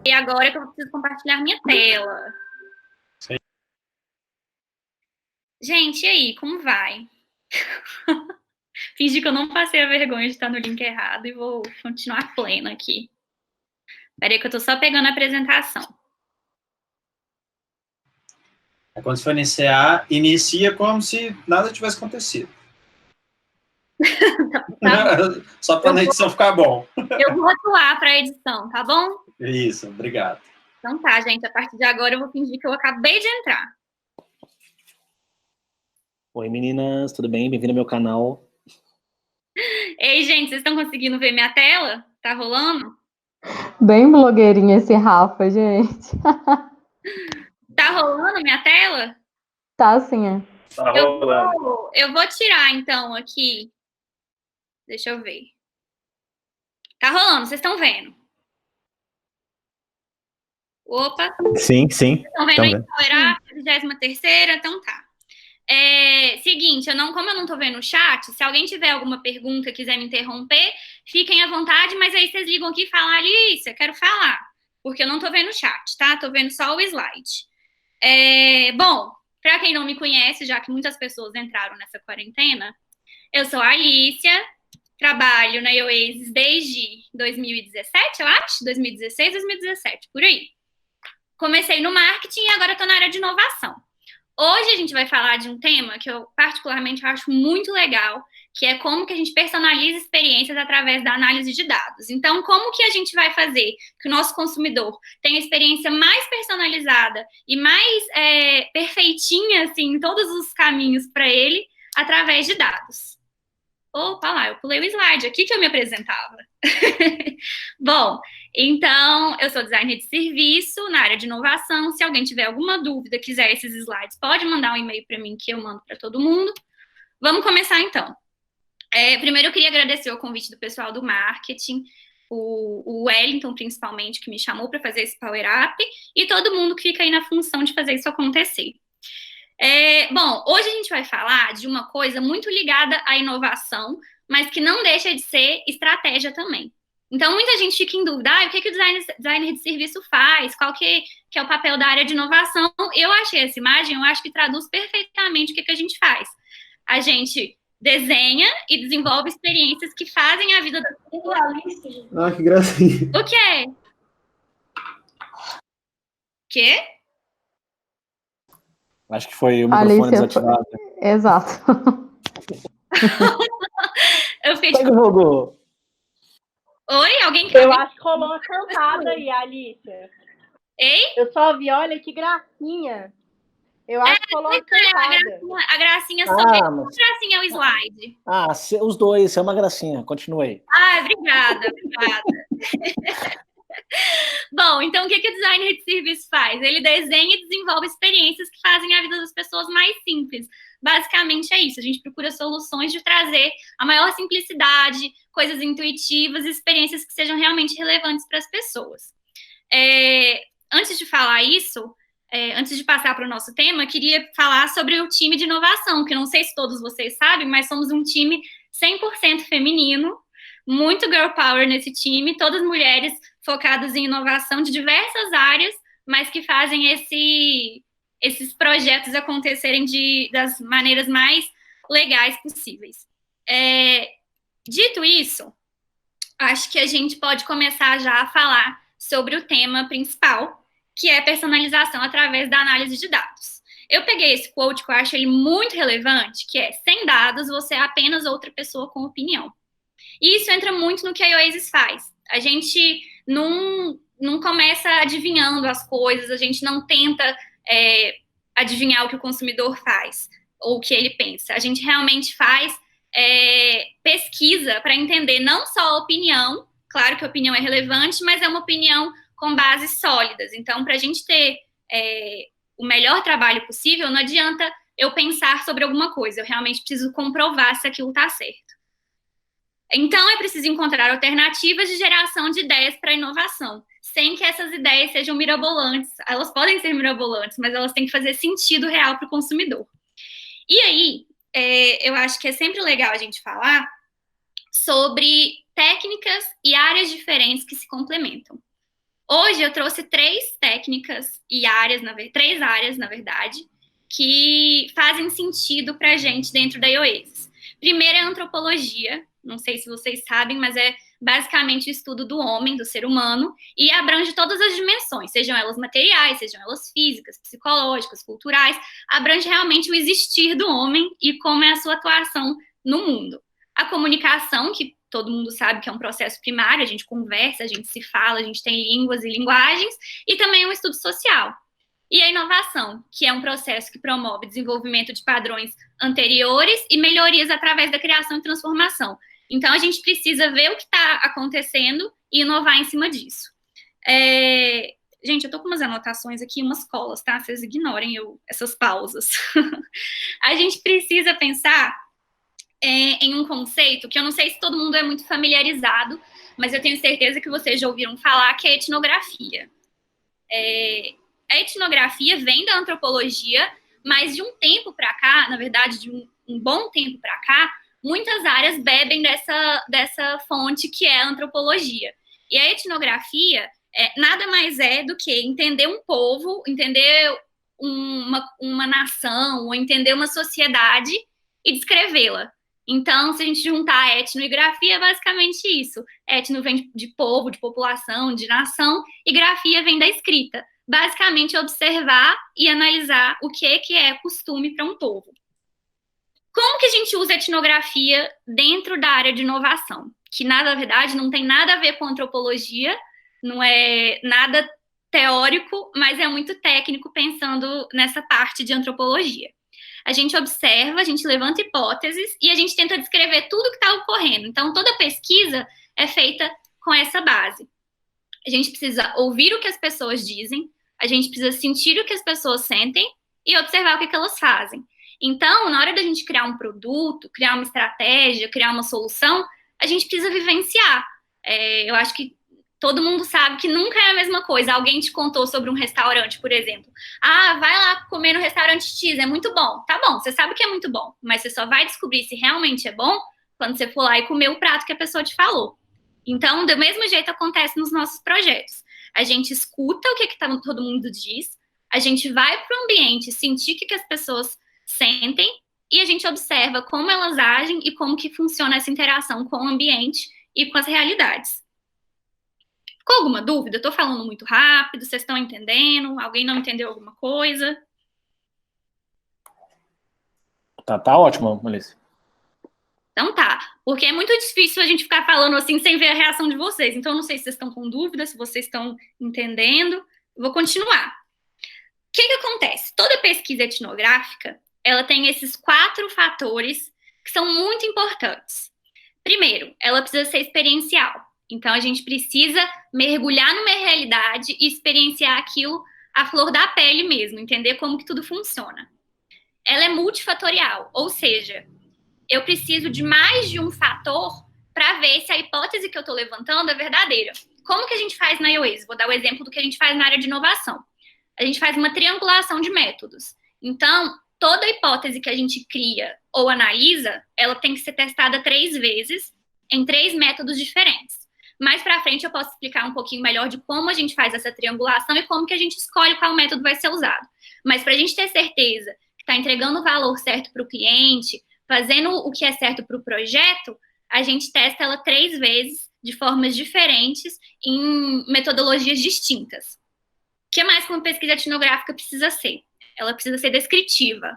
E agora que eu preciso compartilhar minha tela. Sim. Gente, e aí, como vai? Fingi que eu não passei a vergonha de estar no link errado e vou continuar plena aqui. Peraí que eu tô só pegando a apresentação. Quando você for iniciar, inicia como se nada tivesse acontecido. Tá. Só para a edição ficar bom. Eu vou atuar para a edição, tá bom? Isso, obrigado. Então tá, gente, a partir de agora eu vou fingir que eu acabei de entrar. Oi, meninas, tudo bem? Bem-vindo ao meu canal. Ei, gente, vocês estão conseguindo ver minha tela? Tá rolando? Bem blogueirinha esse Rafa, gente. Tá rolando minha tela? Tá sim, é. Tá rolando. Eu vou tirar, então, aqui. Deixa eu ver. Tá rolando, vocês estão vendo? Opa. Sim. Estão vendo aí? Era a 23ª? Então tá. Seguinte, como eu não tô vendo o chat, se alguém tiver alguma pergunta e quiser me interromper, fiquem à vontade, mas aí vocês ligam aqui e falam, Alicia, quero falar, porque eu não tô vendo o chat, tá? Tô vendo só o slide. Bom, pra quem não me conhece, já que muitas pessoas entraram nessa quarentena, eu sou a Alicia, trabalho na Oasis desde 2017, eu acho, 2016, 2017, por aí. Comecei no marketing e agora tô na área de inovação. Hoje a gente vai falar de um tema que eu particularmente acho muito legal, que é como que a gente personaliza experiências através da análise de dados. Então, como que a gente vai fazer que o nosso consumidor tenha a experiência mais personalizada e mais perfeitinha, assim, em todos os caminhos para ele, através de dados. Opa, lá, eu pulei o slide aqui que eu me apresentava. Bom, então, eu sou designer de serviço na área de inovação. Se alguém tiver alguma dúvida, quiser esses slides, pode mandar um e-mail para mim que eu mando para todo mundo. Vamos começar, então. Primeiro, eu queria agradecer o convite do pessoal do marketing, o Wellington, principalmente, que me chamou para fazer esse Power Up, e todo mundo que fica aí na função de fazer isso acontecer. Bom, hoje a gente vai falar de uma coisa muito ligada à inovação, mas que não deixa de ser estratégia também. Então, muita gente fica em dúvida, o que o designer de serviço faz? Qual que é o papel da área de inovação? Eu achei essa imagem, eu acho que traduz perfeitamente o que a gente faz. A gente desenha e desenvolve experiências que fazem a vida das pessoas. Ah, que gracinha. O quê? Quê? Acho que foi o microfone desativado. Exato. Eu fiquei tipo... Divulgou. Oi, alguém quer? Eu acho que rolou uma cantada aí, Alicia. Ei? Eu só vi, olha que gracinha. Eu acho que rolou uma cantada. A gracinha só a gracinha é o slide. Os dois, é uma gracinha. Continuei. Obrigada. Bom, então o que o designer de serviço faz? Ele desenha e desenvolve experiências que fazem a vida das pessoas mais simples. Basicamente é isso, a gente procura soluções de trazer a maior simplicidade, coisas intuitivas, experiências que sejam realmente relevantes para as pessoas. Antes de falar isso, antes de passar para o nosso tema, queria falar sobre o time de inovação, que não sei se todos vocês sabem, mas somos um time 100% feminino, muito girl power nesse time, todas mulheres focadas em inovação de diversas áreas, mas que fazem esses projetos acontecerem das maneiras mais legais possíveis. Dito isso, acho que a gente pode começar já a falar sobre o tema principal, que é personalização através da análise de dados. Eu peguei esse quote que eu acho ele muito relevante, que é: sem dados, você é apenas outra pessoa com opinião. E isso entra muito no que a Oasis faz. A gente não começa adivinhando as coisas, a gente não tenta adivinhar o que o consumidor faz ou o que ele pensa. A gente realmente faz pesquisa para entender não só a opinião, claro que a opinião é relevante, mas é uma opinião com bases sólidas. Então, para a gente ter o melhor trabalho possível, não adianta eu pensar sobre alguma coisa, eu realmente preciso comprovar se aquilo está certo. Então, é preciso encontrar alternativas de geração de ideias para inovação, sem que essas ideias sejam mirabolantes. Elas podem ser mirabolantes, mas elas têm que fazer sentido real para o consumidor. E aí, eu acho que é sempre legal a gente falar sobre técnicas e áreas diferentes que se complementam. Hoje eu trouxe três áreas, na verdade, que fazem sentido para a gente dentro da Oasis. Primeiro é a antropologia, não sei se vocês sabem, mas é basicamente o estudo do homem, do ser humano, e abrange todas as dimensões, sejam elas materiais, sejam elas físicas, psicológicas, culturais, abrange realmente o existir do homem e como é a sua atuação no mundo. A comunicação, que todo mundo sabe que é um processo primário, a gente conversa, a gente se fala, a gente tem línguas e linguagens, e também um estudo social. E a inovação, que é um processo que promove desenvolvimento de padrões anteriores e melhorias através da criação e transformação. Então, a gente precisa ver o que está acontecendo e inovar em cima disso. Gente, eu estou com umas anotações aqui, umas colas, tá? Vocês ignorem essas pausas. A gente precisa pensar em um conceito que eu não sei se todo mundo é muito familiarizado, mas eu tenho certeza que vocês já ouviram falar, que é etnografia. A etnografia vem da antropologia, mas de um tempo para cá, na verdade, de um bom tempo para cá, muitas áreas bebem dessa fonte que é a antropologia. E a etnografia nada mais é do que entender um povo, entender uma nação, ou entender uma sociedade e descrevê-la. Então, se a gente juntar etno e grafia, é basicamente isso. Etno vem de povo, de população, de nação, e grafia vem da escrita. Basicamente, observar e analisar o que é costume para um povo. Como que a gente usa etnografia dentro da área de inovação? Que, na verdade, não tem nada a ver com antropologia, não é nada teórico, mas é muito técnico pensando nessa parte de antropologia. A gente observa, a gente levanta hipóteses e a gente tenta descrever tudo que está ocorrendo. Então, toda pesquisa é feita com essa base. A gente precisa ouvir o que as pessoas dizem, a gente precisa sentir o que as pessoas sentem e observar o que elas fazem. Então, na hora da gente criar um produto, criar uma estratégia, criar uma solução, a gente precisa vivenciar. Eu acho que todo mundo sabe que nunca é a mesma coisa. Alguém te contou sobre um restaurante, por exemplo. Ah, vai lá comer no restaurante X, é muito bom. Tá bom, você sabe que é muito bom, mas você só vai descobrir se realmente é bom quando você for lá e comer o prato que a pessoa te falou. Então, do mesmo jeito acontece nos nossos projetos. A gente escuta o que todo mundo diz, a gente vai para o ambiente sentir o que as pessoas sentem e a gente observa como elas agem e como que funciona essa interação com o ambiente e com as realidades. Ficou alguma dúvida? Estou falando muito rápido, vocês estão entendendo? Alguém não entendeu alguma coisa? Tá ótimo, Melissa. Então tá, porque é muito difícil a gente ficar falando assim sem ver a reação de vocês. Então, não sei se vocês estão com dúvida, se vocês estão entendendo. Eu vou continuar. O que acontece? Toda pesquisa etnográfica, ela tem esses 4 fatores que são muito importantes. Primeiro, ela precisa ser experiencial. Então, a gente precisa mergulhar numa realidade e experienciar aquilo à flor da pele mesmo, entender como que tudo funciona. Ela é multifatorial, ou seja, eu preciso de mais de um fator para ver se a hipótese que eu estou levantando é verdadeira. Como que a gente faz na Oasis? Vou dar o exemplo do que a gente faz na área de inovação. A gente faz uma triangulação de métodos. Então, toda hipótese que a gente cria ou analisa, ela tem que ser testada 3 vezes em 3 métodos diferentes. Mais para frente eu posso explicar um pouquinho melhor de como a gente faz essa triangulação e como que a gente escolhe qual método vai ser usado. Mas para a gente ter certeza que está entregando o valor certo para o cliente, fazendo o que é certo para o projeto, a gente testa ela 3 vezes de formas diferentes em metodologias distintas. O que mais que uma pesquisa etnográfica precisa ser? Ela precisa ser descritiva.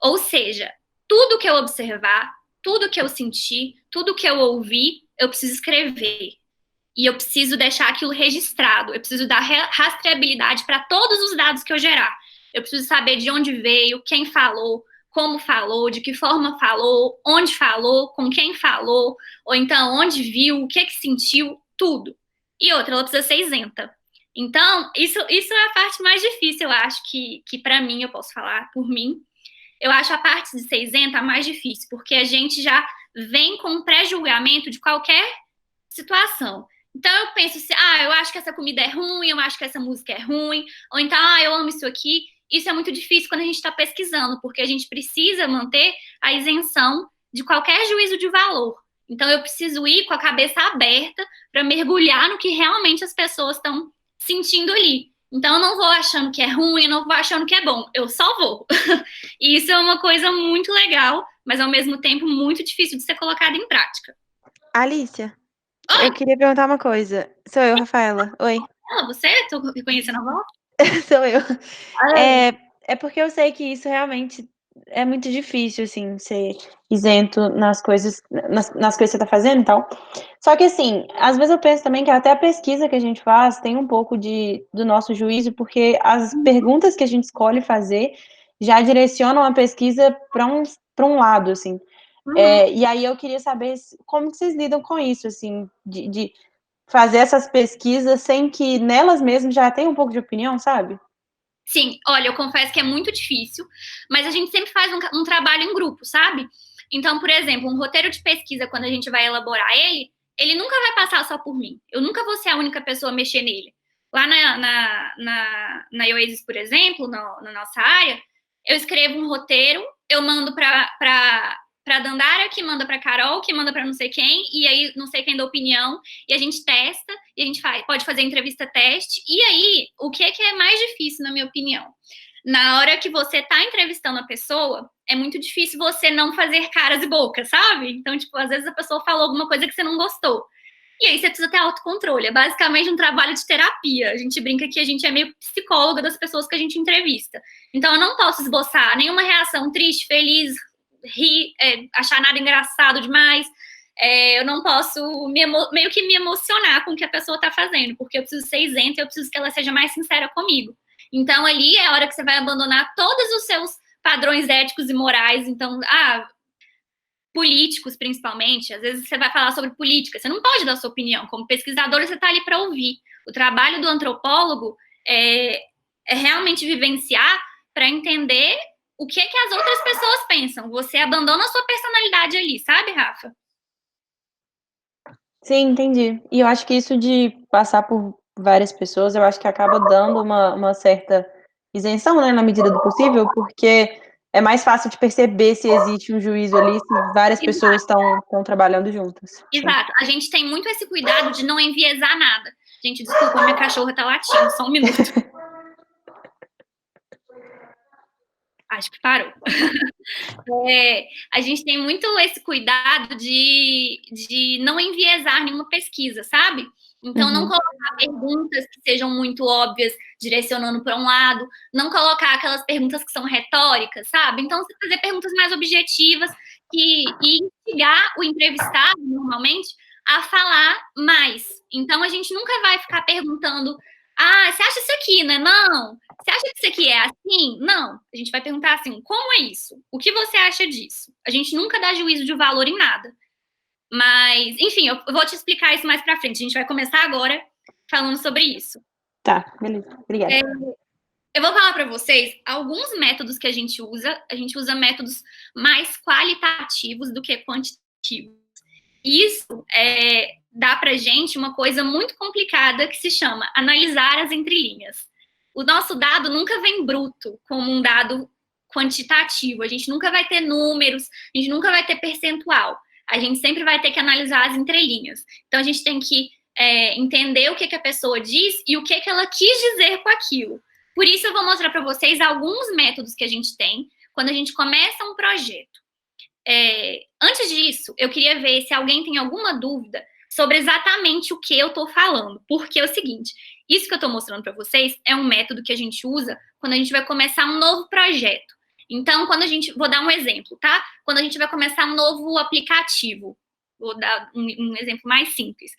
Ou seja, tudo que eu observar, tudo que eu sentir, tudo que eu ouvir, eu preciso escrever. E eu preciso deixar aquilo registrado. Eu preciso dar rastreabilidade para todos os dados que eu gerar. Eu preciso saber de onde veio, quem falou, como falou, de que forma falou, onde falou, com quem falou, ou então onde viu, o que sentiu, tudo. E outra, ela precisa ser isenta. Então, isso é a parte mais difícil, eu acho que para mim, eu posso falar por mim, eu acho a parte de ser isenta a mais difícil, porque a gente já vem com pré-julgamento de qualquer situação. Então eu penso assim, eu acho que essa comida é ruim, eu acho que essa música é ruim, ou então, eu amo isso aqui. Isso é muito difícil quando a gente está pesquisando, porque a gente precisa manter a isenção de qualquer juízo de valor. Então eu preciso ir com a cabeça aberta para mergulhar no que realmente as pessoas estão sentindo ali. Então eu não vou achando que é ruim, eu não vou achando que é bom, eu só vou. E isso é uma coisa muito legal, mas ao mesmo tempo muito difícil de ser colocada em prática. Alicia, Oi. eu queria perguntar uma coisa. Sou eu, Rafaela. Oi. Você? Tô reconhecendo a voz? Sou eu. É porque eu sei que isso realmente é muito difícil, assim, ser isento nas coisas, nas coisas que você tá fazendo e tal. Só que, assim, às vezes eu penso também que até a pesquisa que a gente faz tem um pouco do nosso juízo, porque as perguntas que a gente escolhe fazer já direcionam a pesquisa para um lado, assim. E aí eu queria saber como que vocês lidam com isso, assim, de fazer essas pesquisas sem que nelas mesmas já tenham um pouco de opinião, sabe? Sim, olha, eu confesso que é muito difícil, mas a gente sempre faz um trabalho em grupo, sabe? Então, por exemplo, um roteiro de pesquisa, quando a gente vai elaborar ele nunca vai passar só por mim. Eu nunca vou ser a única pessoa a mexer nele. Lá na Oasis, por exemplo, na nossa área, eu escrevo um roteiro, eu mando para Dandara, que manda para Carol, que manda para não sei quem, e aí não sei quem dá opinião, e a gente testa, e a gente pode fazer entrevista teste, e aí, o que é mais difícil, na minha opinião? Na hora que você tá entrevistando a pessoa, é muito difícil você não fazer caras e bocas, sabe? Então, tipo, às vezes a pessoa falou alguma coisa que você não gostou. E aí você precisa ter autocontrole. É basicamente um trabalho de terapia. A gente brinca que a gente é meio psicóloga das pessoas que a gente entrevista. Então, eu não posso esboçar nenhuma reação triste, feliz, rir, achar nada engraçado demais. Eu não posso meio que me emocionar com o que a pessoa tá fazendo, porque eu preciso ser isenta e eu preciso que ela seja mais sincera comigo. Então, ali é a hora que você vai abandonar todos os seus padrões éticos e morais. Então, políticos, principalmente. Às vezes você vai falar sobre política, você não pode dar sua opinião. Como pesquisador, você está ali para ouvir. O trabalho do antropólogo é realmente vivenciar para entender o que as outras pessoas pensam. Você abandona a sua personalidade ali, sabe, Rafa? Sim, entendi. E eu acho que isso de passar por várias pessoas, eu acho que acaba dando uma certa isenção, né, na medida do possível, porque é mais fácil de perceber se existe um juízo ali, se várias pessoas estão trabalhando juntas. Exato. A gente tem muito esse cuidado de não enviesar nada. Gente, desculpa, minha cachorra tá latindo, só um minuto. Acho que parou. A gente tem muito esse cuidado de não enviesar nenhuma pesquisa, sabe? Então, não colocar perguntas que sejam muito óbvias, direcionando para um lado, não colocar aquelas perguntas que são retóricas, sabe? Então, você fazer perguntas mais objetivas e instigar o entrevistado, normalmente, a falar mais. Então, a gente nunca vai ficar perguntando: você acha isso aqui, né? Não. Você acha que isso aqui é assim? Não. A gente vai perguntar assim: como é isso? O que você acha disso? A gente nunca dá juízo de valor em nada. Mas, enfim, eu vou te explicar isso mais pra frente. A gente vai começar agora falando sobre isso. Tá, beleza. Obrigada. Eu vou falar para vocês alguns métodos que a gente usa. A gente usa métodos mais qualitativos do que quantitativos. Isso dá pra gente uma coisa muito complicada que se chama analisar as entrelinhas. O nosso dado nunca vem bruto, como um dado quantitativo. A gente nunca vai ter números, a gente nunca vai ter percentual. A gente sempre vai ter que analisar as entrelinhas. Então, a gente tem que entender o que a pessoa diz e o que ela quis dizer com aquilo. Por isso, eu vou mostrar para vocês alguns métodos que a gente tem quando a gente começa um projeto. Antes disso, eu queria ver se alguém tem alguma dúvida sobre exatamente o que eu estou falando. Porque é o seguinte, isso que eu estou mostrando para vocês é um método que a gente usa quando a gente vai começar um novo projeto. Então, vou dar um exemplo, tá? Quando a gente vai começar um novo aplicativo, vou dar um exemplo mais simples.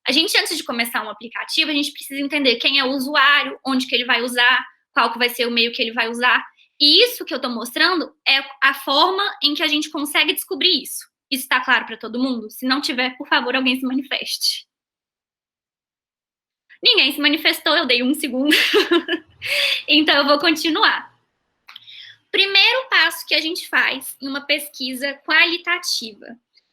A gente, antes de começar um aplicativo, a gente precisa entender quem é o usuário, onde que ele vai usar, qual que vai ser o meio que ele vai usar. E isso que eu estou mostrando é a forma em que a gente consegue descobrir isso. Isso está claro para todo mundo? Se não tiver, por favor, alguém se manifeste. Ninguém se manifestou, eu dei 1 segundo. Então, eu vou continuar. Primeiro passo que a gente faz em uma pesquisa qualitativa.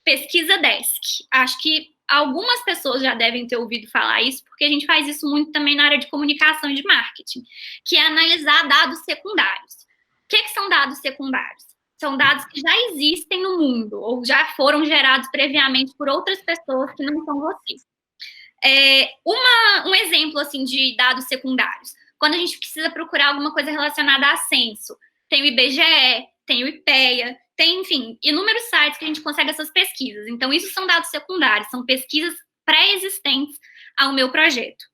Pesquisa Desk. Acho que algumas pessoas já devem ter ouvido falar isso, porque a gente faz isso muito também na área de comunicação e de marketing, que é analisar dados secundários. O que são dados secundários? São dados que já existem no mundo, ou já foram gerados previamente por outras pessoas que não são vocês. Um exemplo assim, de dados secundários. Quando a gente precisa procurar alguma coisa relacionada a censo, tem o IBGE, tem o IPEA, tem, enfim, inúmeros sites que a gente consegue essas pesquisas. Então, isso são dados secundários, são pesquisas pré-existentes ao meu projeto.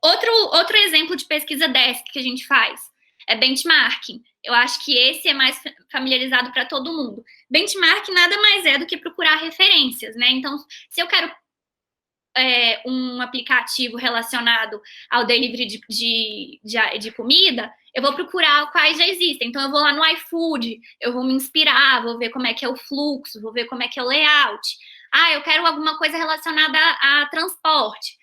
Outro exemplo de pesquisa desk que a gente faz é benchmarking. Eu acho que esse é mais familiarizado para todo mundo. Benchmarking nada mais é do que procurar referências, né? Então, se eu quero um aplicativo relacionado ao delivery de comida, eu vou procurar quais já existem. Então, eu vou lá no iFood, eu vou me inspirar, vou ver como é que é o fluxo, vou ver como é que é o layout. Eu quero alguma coisa relacionada a transporte.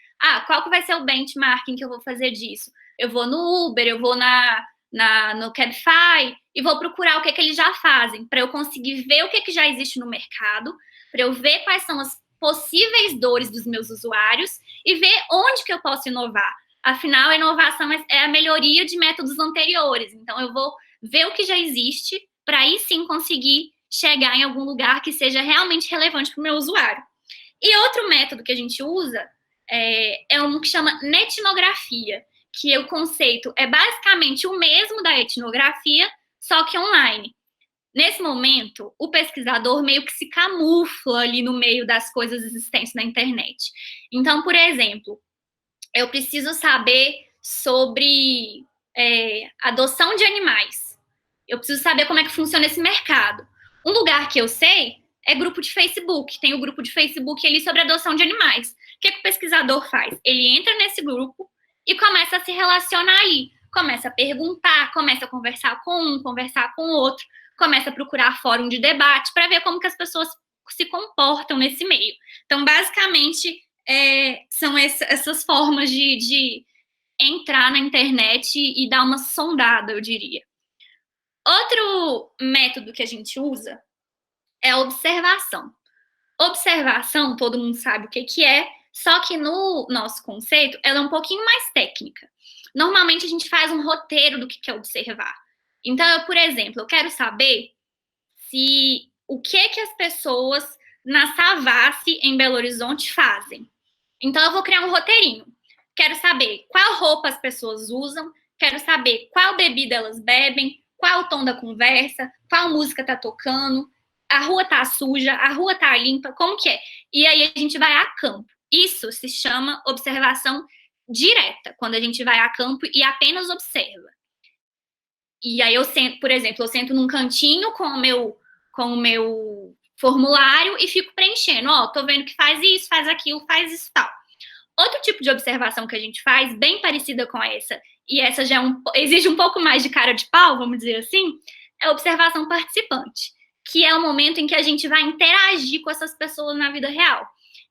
Qual que vai ser o benchmarking que eu vou fazer disso? Eu vou no Uber, eu vou no Cabify e vou procurar o que eles já fazem, para eu conseguir ver o que já existe no mercado, para eu ver quais são as possíveis dores dos meus usuários e ver onde que eu posso inovar. Afinal, a inovação é a melhoria de métodos anteriores. Então, eu vou ver o que já existe para aí sim conseguir chegar em algum lugar que seja realmente relevante para o meu usuário. E outro método que a gente usa é um que chama netnografia, que o conceito é basicamente o mesmo da etnografia, só que online. Nesse momento, o pesquisador meio que se camufla ali no meio das coisas existentes na internet. Então, por exemplo, eu preciso saber sobre adoção de animais. Eu preciso saber como é que funciona esse mercado. Um lugar que eu sei é grupo de Facebook. Tem o grupo de Facebook ali sobre adoção de animais. O que o pesquisador faz? Ele entra nesse grupo e começa a se relacionar ali. Começa a perguntar, começa a conversar com um, conversar com o outro, começa a procurar fórum de debate para ver como que as pessoas se comportam nesse meio. Então, basicamente, são essas formas de entrar na internet e dar uma sondada, eu diria. Outro método que a gente usa é a observação. Observação, todo mundo sabe o que é, só que no nosso conceito, ela é um pouquinho mais técnica. Normalmente, a gente faz um roteiro do que é observar. Então, por exemplo, eu quero saber o que as pessoas na Savassi, em Belo Horizonte, fazem. Então, eu vou criar um roteirinho. Quero saber qual roupa as pessoas usam, quero saber qual bebida elas bebem, qual o tom da conversa, qual música tá tocando, a rua tá suja, a rua tá limpa, como que é? E aí a gente vai a campo. Isso se chama observação direta, quando a gente vai a campo e apenas observa. E aí eu sento, por exemplo, eu sento num cantinho com o meu formulário e fico preenchendo. Tô vendo que faz isso, faz aquilo, faz isso tal. Outro tipo de observação que a gente faz, bem parecida com essa, e essa já exige um pouco mais de cara de pau, vamos dizer assim, é a observação participante, que é o momento em que a gente vai interagir com essas pessoas na vida real.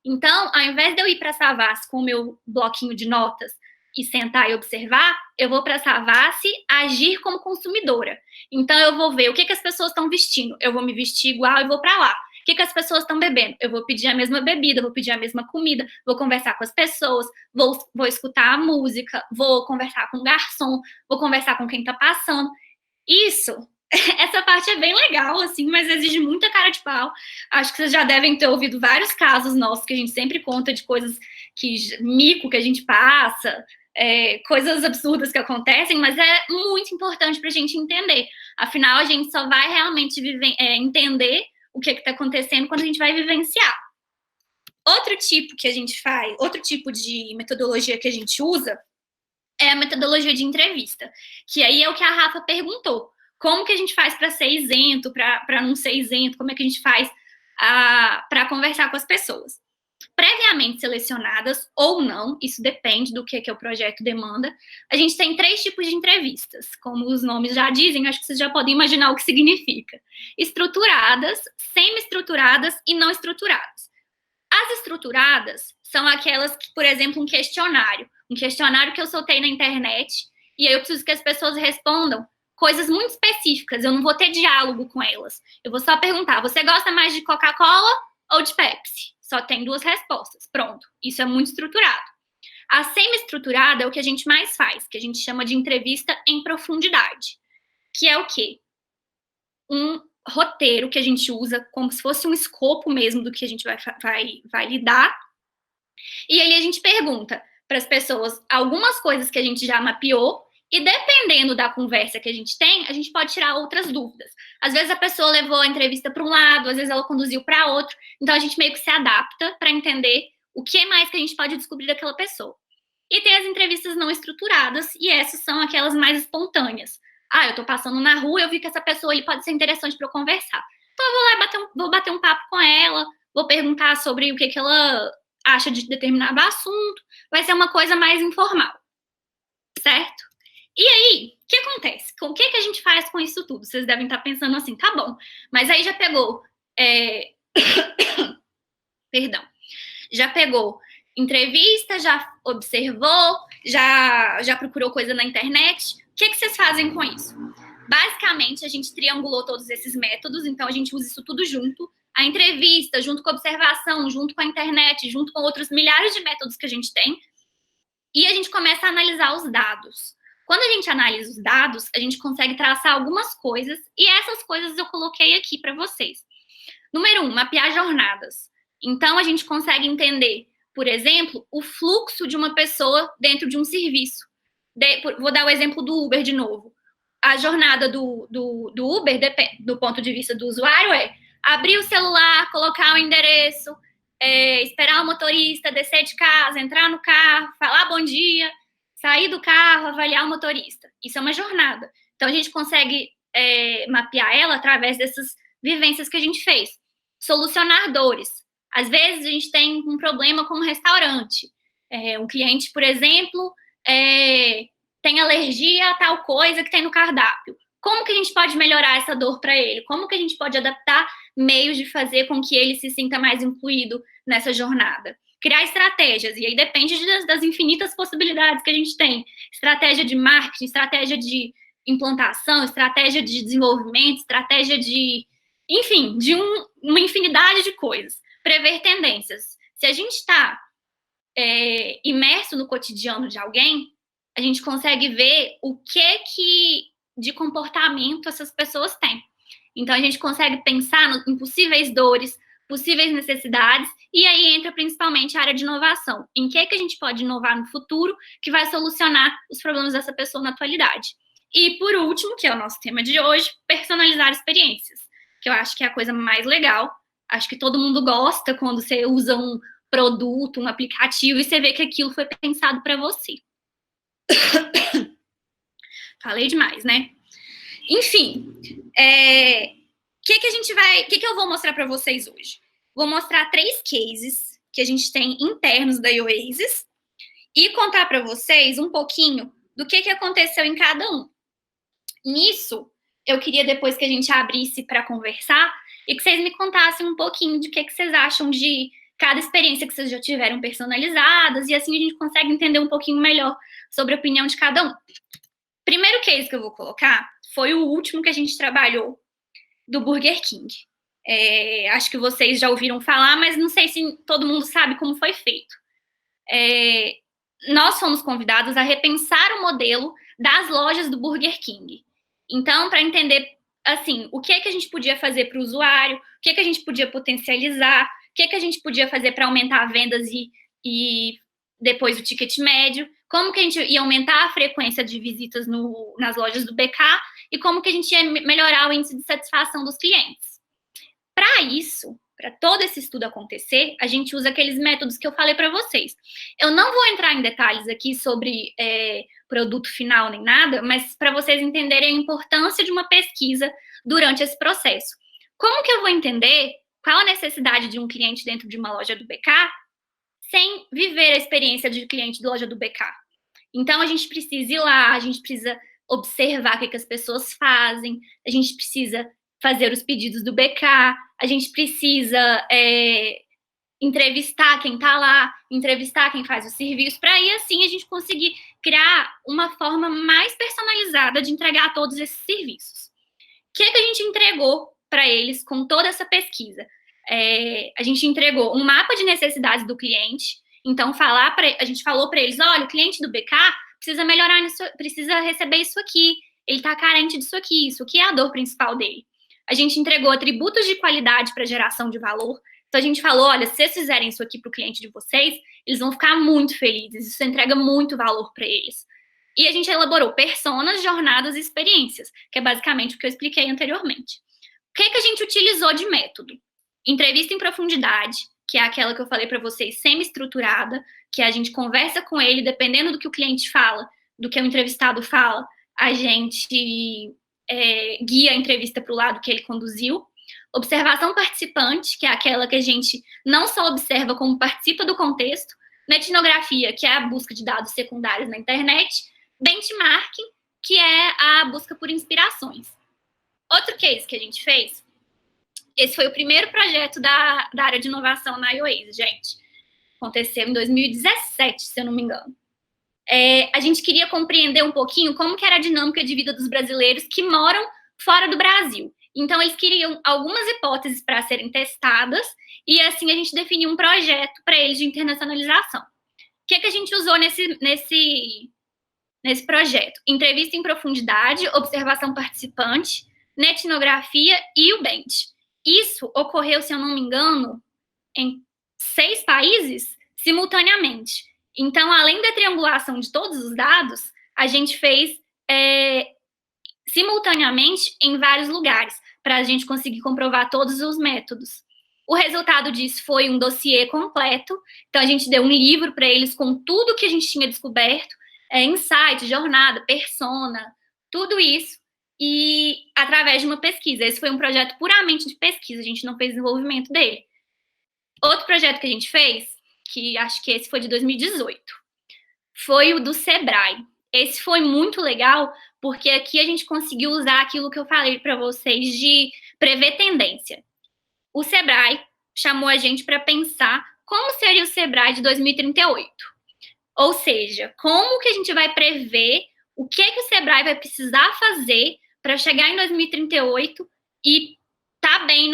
Então, ao invés de eu ir para a Savassi com o meu bloquinho de notas e sentar e observar, eu vou para a Savassi agir como consumidora. Então, eu vou ver o que as pessoas estão vestindo. Eu vou me vestir igual e vou para lá. O que as pessoas estão bebendo? Eu vou pedir a mesma bebida, vou pedir a mesma comida, vou conversar com as pessoas, vou escutar a música, vou conversar com o garçom, vou conversar com quem está passando. Essa parte é bem legal, assim, mas exige muita cara de pau. Acho que vocês já devem ter ouvido vários casos nossos que a gente sempre conta de coisas mico que a gente passa, coisas absurdas que acontecem, mas é muito importante para a gente entender. Afinal, a gente só vai realmente entender o que está acontecendo quando a gente vai vivenciar. Outro tipo de metodologia que a gente usa é a metodologia de entrevista, que aí é o que a Rafa perguntou. Como que a gente faz para ser isento, para não ser isento? Como é que a gente faz para conversar com as pessoas? Previamente selecionadas ou não, isso depende do que o projeto demanda, a gente tem 3 tipos de entrevistas. Como os nomes já dizem, acho que vocês já podem imaginar o que significa. Estruturadas, semi-estruturadas e não estruturadas. As estruturadas são aquelas que, por exemplo, um questionário que eu soltei na internet, e aí eu preciso que as pessoas respondam coisas muito específicas, eu não vou ter diálogo com elas. Eu vou só perguntar, você gosta mais de Coca-Cola ou de Pepsi? Só tem 2 respostas, pronto. Isso é muito estruturado. A semi-estruturada é o que a gente mais faz, que a gente chama de entrevista em profundidade, que é o quê? Um roteiro que a gente usa como se fosse um escopo mesmo do que a gente vai lidar, e aí a gente pergunta para as pessoas algumas coisas que a gente já mapeou, e dependendo da conversa que a gente tem, a gente pode tirar outras dúvidas. Às vezes a pessoa levou a entrevista para um lado, às vezes ela conduziu para outro, então a gente meio que se adapta para entender o que mais que a gente pode descobrir daquela pessoa. E tem as entrevistas não estruturadas, e essas são aquelas mais espontâneas. Ah, eu tô passando na rua, eu vi que essa pessoa ali pode ser interessante para eu conversar. Então eu vou lá vou bater um papo com ela, vou perguntar sobre o que ela acha de determinado assunto, vai ser uma coisa mais informal, certo? E aí, o que acontece? O que a gente faz com isso tudo? Vocês devem estar pensando assim, tá bom, mas aí já pegou... Perdão. Já pegou entrevista, já observou, já procurou coisa na internet. O que vocês fazem com isso? Basicamente, a gente triangulou todos esses métodos, então a gente usa isso tudo junto. A entrevista, junto com a observação, junto com a internet, junto com outros milhares de métodos que a gente tem. E a gente começa a analisar os dados. Quando a gente analisa os dados, a gente consegue traçar algumas coisas, e essas coisas eu coloquei aqui para vocês. Número 1, mapear jornadas. Então, a gente consegue entender, por exemplo, o fluxo de uma pessoa dentro de um serviço. Vou dar o exemplo do Uber de novo. A jornada do Uber, do ponto de vista do usuário, é abrir o celular, colocar o endereço, esperar o motorista descer de casa, entrar no carro, falar bom dia, sair do carro, avaliar o motorista. Isso é uma jornada. Então, a gente consegue mapear ela através dessas vivências que a gente fez. Solucionar dores. Às vezes, a gente tem um problema com um restaurante. Um cliente, por exemplo, tem alergia a tal coisa que tem no cardápio. Como que a gente pode melhorar essa dor para ele? Como que a gente pode adaptar meios de fazer com que ele se sinta mais incluído nessa jornada? Criar estratégias, e aí depende das infinitas possibilidades que a gente tem. Estratégia de marketing, estratégia de implantação, estratégia de desenvolvimento, estratégia de... Enfim, de uma infinidade de coisas. Prever tendências. Se a gente está imerso no cotidiano de alguém, a gente consegue ver o que de comportamento essas pessoas têm. Então, a gente consegue pensar em possíveis dores, possíveis necessidades, e aí entra principalmente a área de inovação. Em que a gente pode inovar no futuro que vai solucionar os problemas dessa pessoa na atualidade. E, por último, que é o nosso tema de hoje, personalizar experiências, que eu acho que é a coisa mais legal. Acho que todo mundo gosta quando você usa um produto, um aplicativo, e você vê que aquilo foi pensado para você. Falei demais, né? Enfim, o que eu vou mostrar para vocês hoje? Vou mostrar 3 cases que a gente tem internos da Oasis e contar para vocês um pouquinho do que aconteceu em cada um. Nisso, eu queria depois que a gente abrisse para conversar e que vocês me contassem um pouquinho de que vocês acham de cada experiência que vocês já tiveram personalizadas, e assim a gente consegue entender um pouquinho melhor sobre a opinião de cada um. Primeiro case que eu vou colocar foi o último que a gente trabalhou do Burger King. Acho que vocês já ouviram falar, mas não sei se todo mundo sabe como foi feito. Nós fomos convidados a repensar o modelo das lojas do Burger King. Então, para entender assim, o que a gente podia fazer para o usuário, o que a gente podia potencializar, o que a gente podia fazer para aumentar vendas e depois o ticket médio, como que a gente ia aumentar a frequência de visitas nas lojas do BK e como que a gente ia melhorar o índice de satisfação dos clientes. Para isso, para todo esse estudo acontecer, a gente usa aqueles métodos que eu falei para vocês. Eu não vou entrar em detalhes aqui sobre produto final nem nada, mas para vocês entenderem a importância de uma pesquisa durante esse processo. Como que eu vou entender qual a necessidade de um cliente dentro de uma loja do BK sem viver a experiência de cliente da loja do BK? Então, a gente precisa ir lá, a gente precisa observar o que as pessoas fazem, a gente precisa fazer os pedidos do BK, a gente precisa entrevistar quem está lá, entrevistar quem faz o serviço, para aí assim a gente conseguir criar uma forma mais personalizada de entregar todos esses serviços. O que a gente entregou para eles com toda essa pesquisa? A gente entregou um mapa de necessidades do cliente. Então, a gente falou para eles: olha, o cliente do BK precisa melhorar nisso, precisa receber isso aqui, ele está carente disso aqui, isso aqui é a dor principal dele. A gente entregou atributos de qualidade para geração de valor. Então, a gente falou: olha, se vocês fizerem isso aqui para o cliente de vocês, eles vão ficar muito felizes, isso entrega muito valor para eles. E a gente elaborou personas, jornadas e experiências, que é basicamente o que eu expliquei anteriormente. O que a gente utilizou de método? Entrevista em profundidade, que é aquela que eu falei para vocês, semi-estruturada, que a gente conversa com ele, dependendo do que o cliente fala, do que o entrevistado fala, a gente guia a entrevista para o lado que ele conduziu. Observação participante, que é aquela que a gente não só observa, como participa do contexto. Etnografia, que é a busca de dados secundários na internet. Benchmarking, que é a busca por inspirações. Outro case que a gente fez, esse foi o primeiro projeto da área de inovação na iOASE, gente. Aconteceu em 2017, se eu não me engano. A gente queria compreender um pouquinho como que era a dinâmica de vida dos brasileiros que moram fora do Brasil. Então, eles queriam algumas hipóteses para serem testadas e, assim, a gente definiu um projeto para eles de internacionalização. O que a gente usou nesse projeto? Entrevista em profundidade, observação participante, etnografia e o bench. Isso ocorreu, se eu não me engano, em 6 países simultaneamente. Então, além da triangulação de todos os dados, a gente fez simultaneamente em vários lugares, para a gente conseguir comprovar todos os métodos. O resultado disso foi um dossiê completo. Então, a gente deu um livro para eles com tudo que a gente tinha descoberto, insight, jornada, persona, tudo isso, e através de uma pesquisa. Esse foi um projeto puramente de pesquisa, a gente não fez desenvolvimento dele. Outro projeto que a gente fez, que acho que esse foi de 2018, foi o do Sebrae. Esse foi muito legal, porque aqui a gente conseguiu usar aquilo que eu falei para vocês de prever tendência. O Sebrae chamou a gente para pensar como seria o Sebrae de 2038. Ou seja, como que a gente vai prever o que o Sebrae vai precisar fazer para chegar em 2038 e tá bem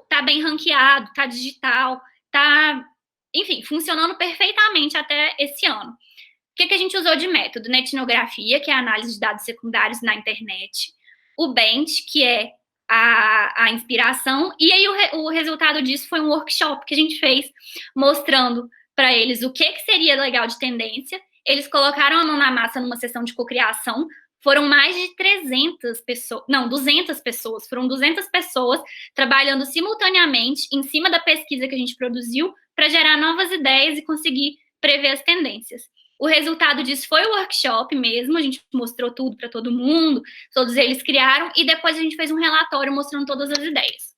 tá bem ranqueado, tá digital, tá, enfim, funcionando perfeitamente até esse ano. O que a gente usou de método? Na etnografia, que é a análise de dados secundários na internet. O bench, que é a inspiração. E aí o resultado disso foi um workshop que a gente fez mostrando para eles o que seria legal de tendência. Eles colocaram a mão na massa numa sessão de cocriação. Foram mais de 300 pessoas, não, 200 pessoas. Foram 200 pessoas trabalhando simultaneamente em cima da pesquisa que a gente produziu para gerar novas ideias e conseguir prever as tendências. O resultado disso foi o workshop mesmo, a gente mostrou tudo para todo mundo, todos eles criaram, e depois a gente fez um relatório mostrando todas as ideias.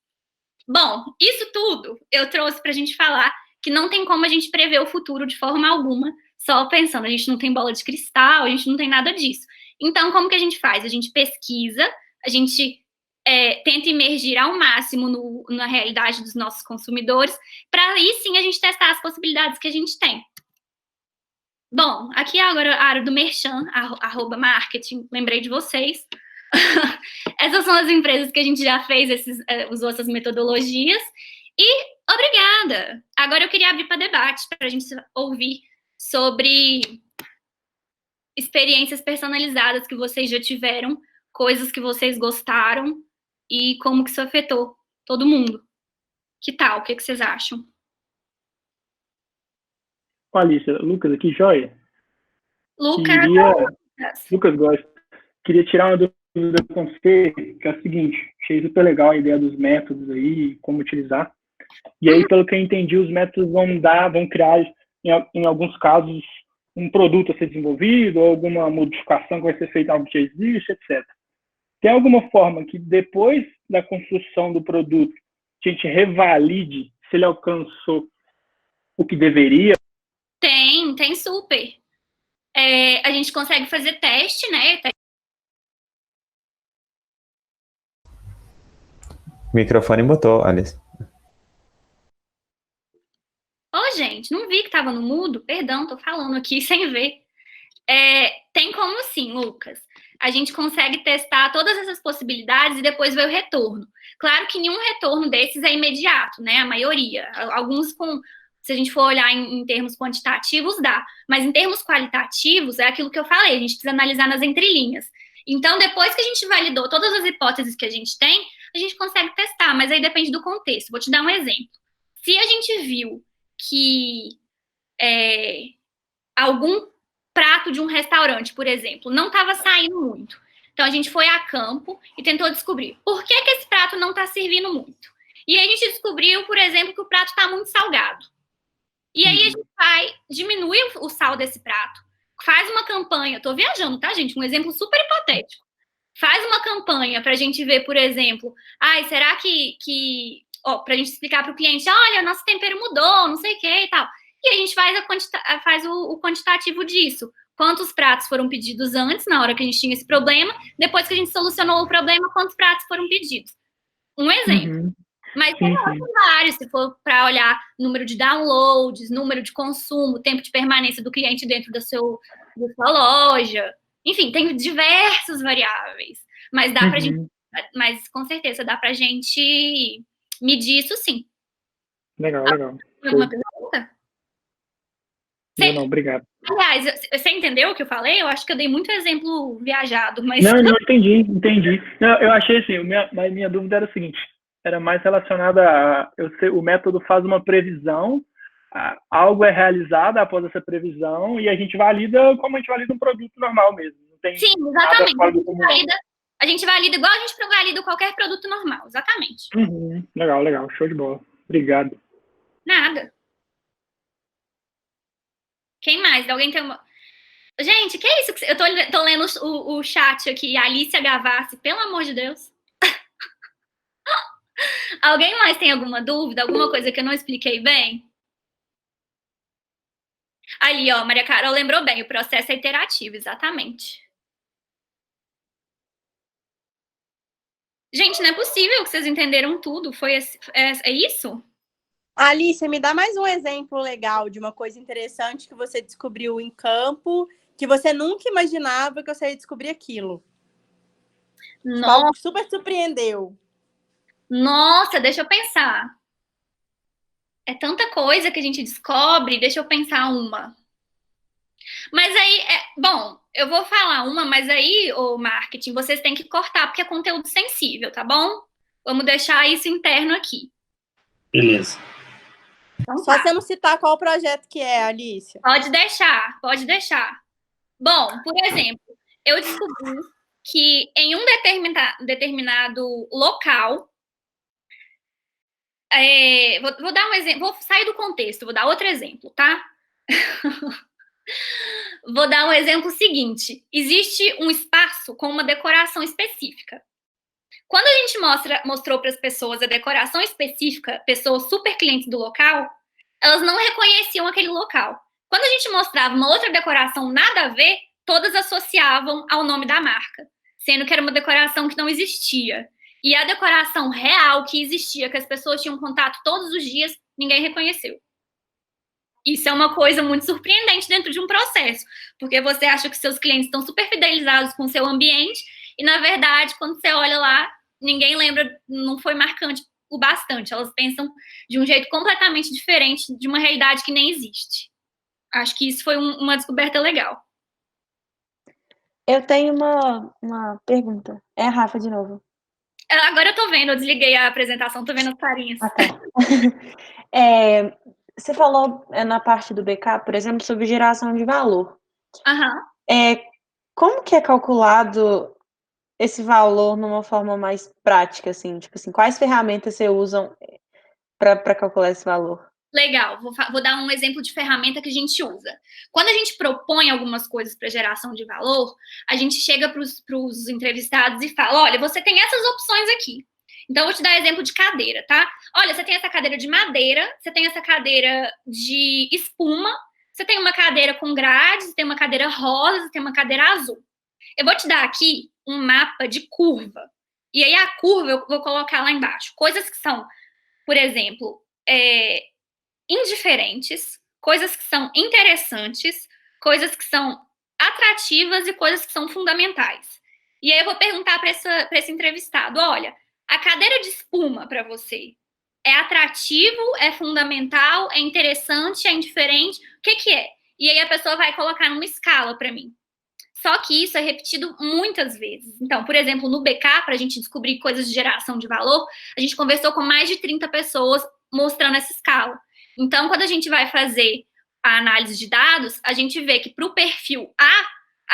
Bom, isso tudo eu trouxe para a gente falar que não tem como a gente prever o futuro de forma alguma, só pensando, a gente não tem bola de cristal, a gente não tem nada disso. Então, como que a gente faz? A gente pesquisa, a gente tenta emergir ao máximo na realidade dos nossos consumidores, para aí sim a gente testar as possibilidades que a gente tem. Bom, aqui agora a área do Merchan, @marketing, lembrei de vocês. Essas são as empresas que a gente já fez, usou essas metodologias. E obrigada! Agora eu queria abrir para debate, para a gente ouvir sobre experiências personalizadas que vocês já tiveram, coisas que vocês gostaram e como que isso afetou todo mundo. Que tal? O que vocês acham? Alicia, Lucas aqui, joia. Lucas gosta. Queria tirar uma dúvida com você, que é o seguinte, achei super legal a ideia dos métodos aí, como utilizar. E aí, pelo que eu entendi, os métodos vão criar, em alguns casos, um produto a ser desenvolvido, ou alguma modificação que vai ser feita algo que já existe, etc. Tem alguma forma que depois da construção do produto, a gente revalide se ele alcançou o que deveria? Tem super. A gente consegue fazer teste, né? O microfone botou, Alice. estava no mudo, perdão, tô falando aqui sem ver. Tem como sim, Lucas. A gente consegue testar todas essas possibilidades e depois ver o retorno. Claro que nenhum retorno desses é imediato, né? A maioria. Alguns se a gente for olhar em termos quantitativos, dá. Mas em termos qualitativos, é aquilo que eu falei, a gente precisa analisar nas entrelinhas. Então, depois que a gente validou todas as hipóteses que a gente tem, a gente consegue testar, mas aí depende do contexto. Vou te dar um exemplo. Se a gente viu que algum prato de um restaurante, por exemplo, não estava saindo muito. Então, a gente foi a campo e tentou descobrir por que esse prato não está servindo muito. E aí a gente descobriu, por exemplo, que o prato está muito salgado. E aí a gente vai diminuir o sal desse prato, faz uma campanha, tô viajando, tá, gente? Um exemplo super hipotético. Faz uma campanha pra gente ver, por exemplo, será pra gente explicar pro cliente, olha, nosso tempero mudou, não sei o que e tal. E a gente faz o quantitativo disso. Quantos pratos foram pedidos antes, na hora que a gente tinha esse problema, depois que a gente solucionou o problema, quantos pratos foram pedidos. Um exemplo. Mas tem vários, se for para olhar número de downloads, número de consumo, tempo de permanência do cliente dentro da sua loja. Enfim, tem diversas variáveis. Mas dá pra gente. Mas com certeza dá pra gente medir isso sim. Legal. Alguma pergunta? Não, obrigado. Aliás, você entendeu o que eu falei? Eu acho que eu dei muito exemplo viajado, mas. Não, entendi. Não, eu achei assim, minha dúvida era o seguinte. Era mais relacionada o método faz uma previsão, algo é realizado após essa previsão e a gente valida como a gente valida um produto normal mesmo. Não tem sim, exatamente. A gente valida igual a gente valida qualquer produto normal, exatamente. Legal, show de bola. Obrigado. Nada. Quem mais? Alguém tem uma... Gente, que é isso? Eu tô lendo o chat aqui, Alicia Gavassi, pelo amor de Deus. Alguém mais tem alguma dúvida? Alguma coisa que eu não expliquei bem? Ali, ó, Maria Carol lembrou bem, o processo é iterativo, exatamente. Gente, não é possível que vocês entenderam tudo. É isso? Alice, me dá mais um exemplo legal de uma coisa interessante que você descobriu em campo, que você nunca imaginava que você ia descobrir aquilo. Algo que super surpreendeu. Nossa, deixa eu pensar. É tanta coisa que a gente descobre, deixa eu pensar uma. Mas aí, bom, eu vou falar uma, mas aí, o marketing, vocês têm que cortar, porque é conteúdo sensível, tá bom? Vamos deixar isso interno aqui. Beleza. Então, só você não citar qual projeto que é, Alicia. Pode deixar. Bom, por exemplo, eu descobri que em um determinado local, vou dar um exemplo, vou sair do contexto, vou dar outro exemplo, tá? Vou dar um exemplo seguinte. Existe um espaço com uma decoração específica. Quando a gente mostrou para as pessoas a decoração específica, pessoas super clientes do local, elas não reconheciam aquele local. Quando a gente mostrava uma outra decoração nada a ver, todas associavam ao nome da marca, sendo que era uma decoração que não existia. E a decoração real que existia, que as pessoas tinham contato todos os dias, ninguém reconheceu. Isso é uma coisa muito surpreendente dentro de um processo, porque você acha que seus clientes estão super fidelizados com o seu ambiente e, na verdade, quando você olha lá, ninguém lembra, não foi marcante o bastante. Elas pensam de um jeito completamente diferente de uma realidade que nem existe. Acho que isso foi uma descoberta legal. Eu tenho uma pergunta. É a Rafa de novo. Agora eu tô vendo, eu desliguei a apresentação, tô vendo as carinhas. Ah, tá. Você falou na parte do BK, por exemplo, sobre geração de valor. Como que é calculado esse valor numa forma mais prática, assim? Tipo assim, quais ferramentas você usa para calcular esse valor? Legal, vou dar um exemplo de ferramenta que a gente usa. Quando a gente propõe algumas coisas para geração de valor, a gente chega para os entrevistados e fala, olha, você tem essas opções aqui. Então, eu vou te dar exemplo de cadeira, tá? Olha, você tem essa cadeira de madeira, você tem essa cadeira de espuma, você tem uma cadeira com grades, você tem uma cadeira rosa, você tem uma cadeira azul. Eu vou te dar aqui um mapa de curva. E aí, a curva eu vou colocar lá embaixo. Coisas que são, por exemplo, indiferentes, coisas que são interessantes, coisas que são atrativas e coisas que são fundamentais. E aí eu vou perguntar para esse entrevistado, olha, a cadeira de espuma para você é atrativo, é fundamental, é interessante, é indiferente? O que é? E aí a pessoa vai colocar numa escala para mim. Só que isso é repetido muitas vezes. Então, por exemplo, no BK, para a gente descobrir coisas de geração de valor, a gente conversou com mais de 30 pessoas mostrando essa escala. Então, quando a gente vai fazer a análise de dados, a gente vê que para o perfil A,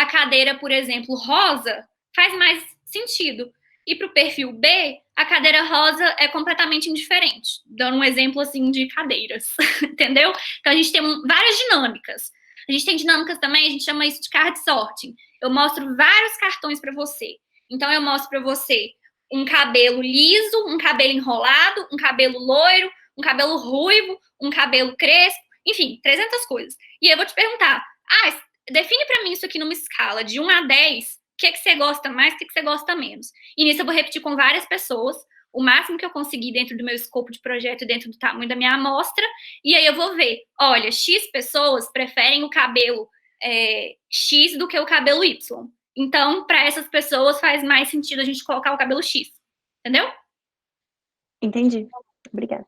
a cadeira, por exemplo, rosa, faz mais sentido. E para o perfil B, a cadeira rosa é completamente indiferente. Dando um exemplo, assim, de cadeiras, entendeu? Então, a gente tem várias dinâmicas. A gente tem dinâmicas também, a gente chama isso de card sorting. Eu mostro vários cartões para você. Então, eu mostro para você um cabelo liso, um cabelo enrolado, um cabelo loiro, um cabelo ruivo, um cabelo crespo, enfim, 300 coisas. E eu vou te perguntar, define para mim isso aqui numa escala de 1 a 10, o que você gosta mais, o que você gosta menos. E nisso eu vou repetir com várias pessoas, o máximo que eu conseguir dentro do meu escopo de projeto, dentro do tamanho da minha amostra, e aí eu vou ver, olha, X pessoas preferem o cabelo X do que o cabelo Y. Então, para essas pessoas faz mais sentido a gente colocar o cabelo X. Entendeu? Entendi. Obrigada.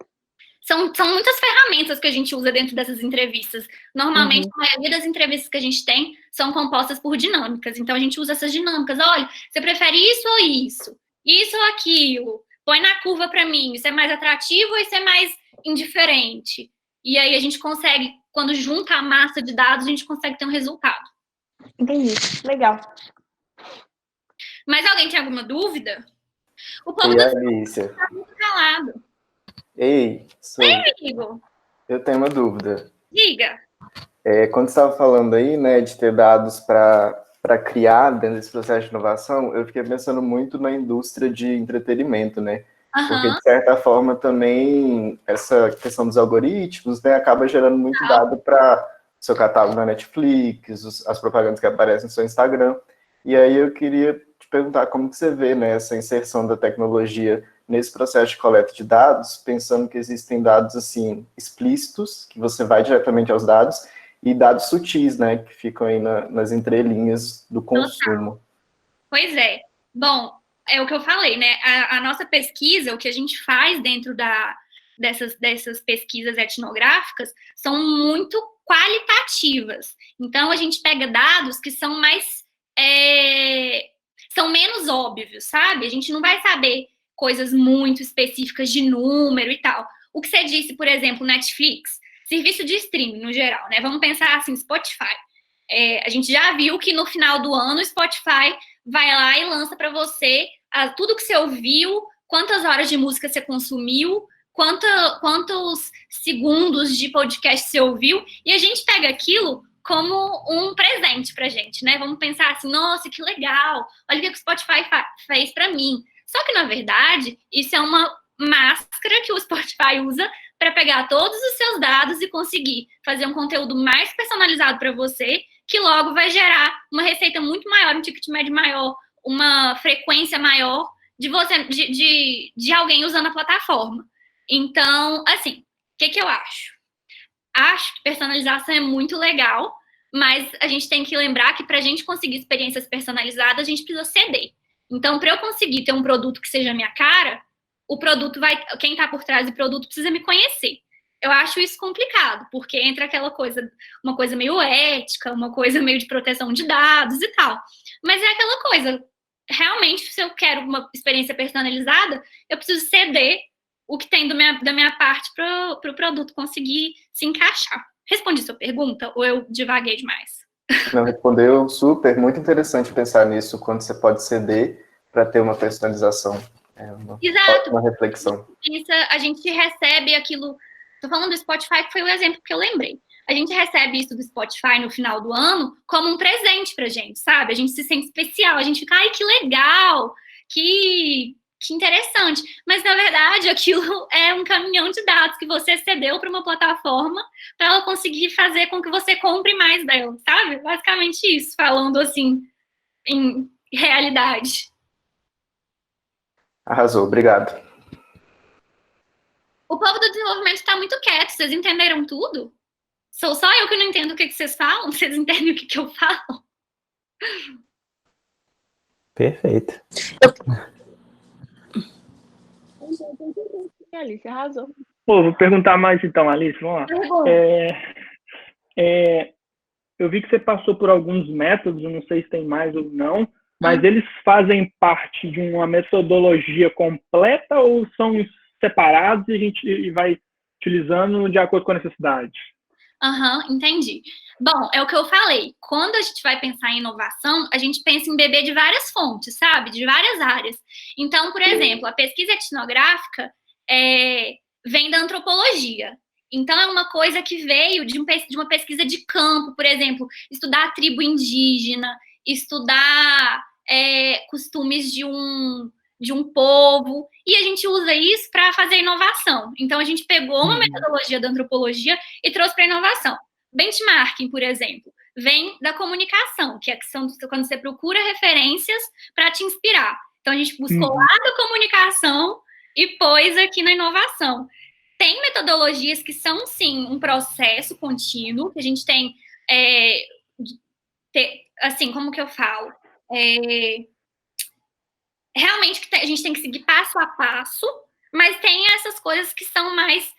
São muitas ferramentas que a gente usa dentro dessas entrevistas. Normalmente, a maioria das entrevistas que a gente tem são compostas por dinâmicas. Então, a gente usa essas dinâmicas. Olha, você prefere isso ou isso? Isso ou aquilo? Põe na curva para mim. Isso é mais atrativo ou isso é mais indiferente? E aí, a gente consegue, quando junta a massa de dados, a gente consegue ter um resultado. Entendi. Legal. Mas alguém tem alguma dúvida? O povo da Alicia está muito calado. Ei, amigo. Eu tenho uma dúvida. Diga. Quando você estava falando aí, né, de ter dados para criar dentro desse processo de inovação, eu fiquei pensando muito na indústria de entretenimento, né? Porque, de certa forma, também essa questão dos algoritmos, né, acaba gerando muito dado para seu catálogo na Netflix, as propagandas que aparecem no seu Instagram. E aí eu queria te perguntar como que você vê, né, essa inserção da tecnologia nesse processo de coleta de dados, pensando que existem dados, assim, explícitos, que você vai diretamente aos dados, e dados sutis, né, que ficam aí nas entrelinhas do consumo. Pois é. Bom, é o que eu falei, né? A nossa pesquisa, o que a gente faz dentro dessas pesquisas etnográficas, são muito qualitativas. Então, a gente pega dados que são são menos óbvios, sabe? A gente não vai saber coisas muito específicas de número e tal. O que você disse, por exemplo, Netflix, serviço de streaming no geral, né? Vamos pensar assim, Spotify. A gente já viu que no final do ano o Spotify vai lá e lança para você tudo que você ouviu, quantas horas de música você consumiu, quantos segundos de podcast você ouviu, e a gente pega aquilo como um presente pra gente, né? Vamos pensar assim, nossa, que legal, olha o que o Spotify fez para mim. Só que, na verdade, isso é uma máscara que o Spotify usa para pegar todos os seus dados e conseguir fazer um conteúdo mais personalizado para você, que logo vai gerar uma receita muito maior, um ticket médio maior, uma frequência maior de alguém usando a plataforma. Então, assim, o que eu acho? Acho que personalização é muito legal, mas a gente tem que lembrar que para a gente conseguir experiências personalizadas, a gente precisa ceder. Então, para eu conseguir ter um produto que seja a minha cara, o produto quem está por trás do produto precisa me conhecer. Eu acho isso complicado, porque entra aquela coisa, uma coisa meio ética, uma coisa meio de proteção de dados e tal. Mas é aquela coisa, realmente, se eu quero uma experiência personalizada, eu preciso ceder o que tem da minha parte para o produto conseguir se encaixar. Respondi sua pergunta ou eu divaguei demais? Não, respondeu super, muito interessante pensar nisso, quando você pode ceder para ter uma personalização. Exato. Uma reflexão. A gente recebe aquilo. Estou falando do Spotify, que foi o exemplo que eu lembrei. A gente recebe isso do Spotify no final do ano como um presente pra gente, sabe? A gente se sente especial, a gente fica, ai, que legal, que interessante. Mas, na verdade, aquilo é um caminhão de dados que você cedeu para uma plataforma para ela conseguir fazer com que você compre mais dela, sabe? Basicamente isso, falando assim, em realidade. Arrasou, obrigado. O povo do desenvolvimento está muito quieto, vocês entenderam tudo? Sou só eu que não entendo o que vocês falam? Vocês entendem o que eu falo? Perfeito. Alice, arrasou. Pô, vou perguntar mais então, Alice, vamos lá. Eu vi que você passou por alguns métodos, eu não sei se tem mais ou não, mas eles fazem parte de uma metodologia completa ou são separados e a gente vai utilizando de acordo com a necessidade? Entendi. Bom, é o que eu falei. Quando a gente vai pensar em inovação, a gente pensa em beber de várias fontes, sabe? De várias áreas. Então, por exemplo, a pesquisa etnográfica vem da antropologia. Então, é uma coisa que veio de uma pesquisa de campo, por exemplo, estudar a tribo indígena, estudar costumes de um povo, e a gente usa isso para fazer inovação. Então, a gente pegou uma metodologia da antropologia e trouxe para inovação. Benchmarking, por exemplo, vem da comunicação, que são quando você procura referências para te inspirar. Então, a gente buscou lá da comunicação e pôs aqui na inovação. Tem metodologias que são, sim, um processo contínuo, que a gente tem, assim, como que eu falo? Realmente a gente tem que seguir passo a passo, mas tem essas coisas que são mais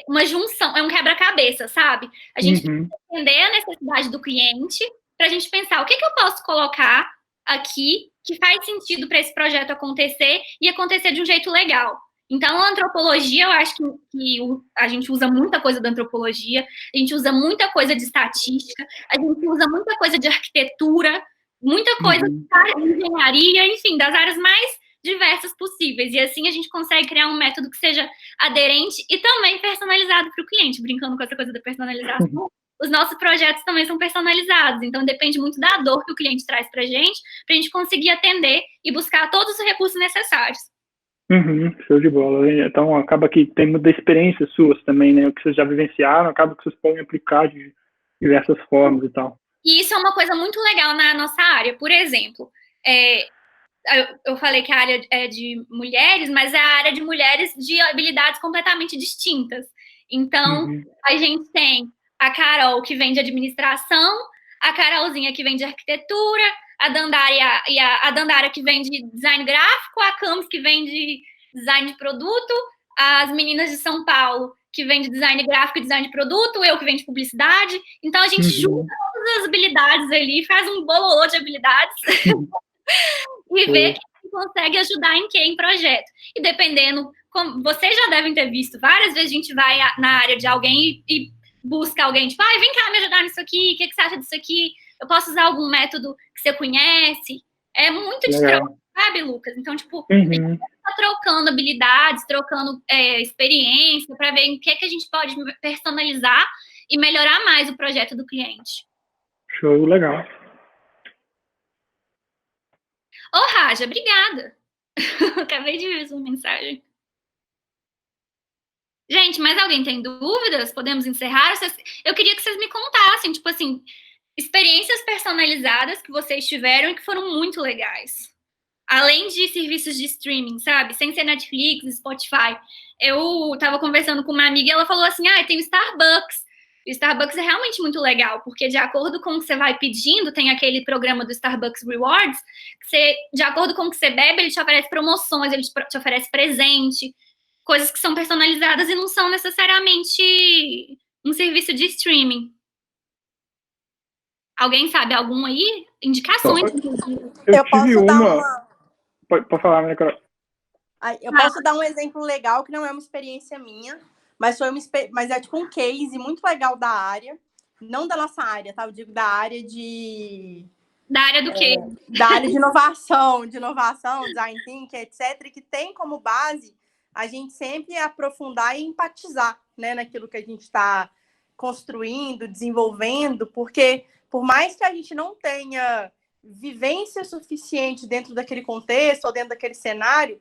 uma junção, é um quebra-cabeça, sabe? A gente tem que entender a necessidade do cliente para a gente pensar o que eu posso colocar aqui que faz sentido para esse projeto acontecer e acontecer de um jeito legal. Então, a antropologia, eu acho que a gente usa muita coisa da antropologia, a gente usa muita coisa de estatística, a gente usa muita coisa de arquitetura, muita coisa de engenharia, enfim, das áreas mais diversas possíveis. E assim a gente consegue criar um método que seja aderente e também personalizado para o cliente. Brincando com essa coisa da personalização, os nossos projetos também são personalizados. Então, depende muito da dor que o cliente traz para a gente conseguir atender e buscar todos os recursos necessários. Show de bola. Então, acaba que tem muita experiência suas também, né? O que vocês já vivenciaram, acaba que vocês podem aplicar de diversas formas e tal. E isso é uma coisa muito legal na nossa área. Por exemplo, eu falei que a área é de mulheres, mas é a área de mulheres de habilidades completamente distintas. Então, a gente tem a Carol, que vem de administração, a Carolzinha, que vem de arquitetura, a Dandara, que vem de design gráfico, a Camis, que vem de design de produto, as meninas de São Paulo, que vem de design gráfico e design de produto, eu que venho de publicidade. Então, a gente junta todas as habilidades ali, faz um bololô de habilidades e vê quem consegue ajudar em quem projeto. E dependendo, como vocês já devem ter visto, várias vezes a gente vai na área de alguém e busca alguém, tipo, vem cá me ajudar nisso aqui, o que você acha disso aqui? Eu posso usar algum método que você conhece? É muito de troca, sabe, Lucas? Então, tipo, a gente tá trocando habilidades, trocando experiência para ver em que a gente pode personalizar e melhorar mais o projeto do cliente. Show, legal. Raja, obrigada. Acabei de ver sua mensagem. Gente, mais alguém tem dúvidas? Podemos encerrar? Eu queria que vocês me contassem, tipo assim, experiências personalizadas que vocês tiveram e que foram muito legais. Além de serviços de streaming, sabe? Sem ser Netflix, Spotify. Eu tava conversando com uma amiga e ela falou assim, tem o Starbucks. O Starbucks é realmente muito legal, porque de acordo com o que você vai pedindo, tem aquele programa do Starbucks Rewards, que de acordo com o que você bebe, ele te oferece promoções, ele te oferece presente, coisas que são personalizadas e não são necessariamente um serviço de streaming. Alguém sabe algum aí? Indicações. Eu posso dar uma... Pode falar, né, Carol? Eu posso dar um exemplo legal, que não é uma experiência minha, mas é tipo um case muito legal da área. Não da nossa área, tá? Eu digo da área de... Da área do quê? Da área de inovação, design thinking, etc. Que tem como base a gente sempre aprofundar e empatizar, né, naquilo que a gente está construindo, desenvolvendo, porque por mais que a gente não tenha vivência suficiente dentro daquele contexto ou dentro daquele cenário,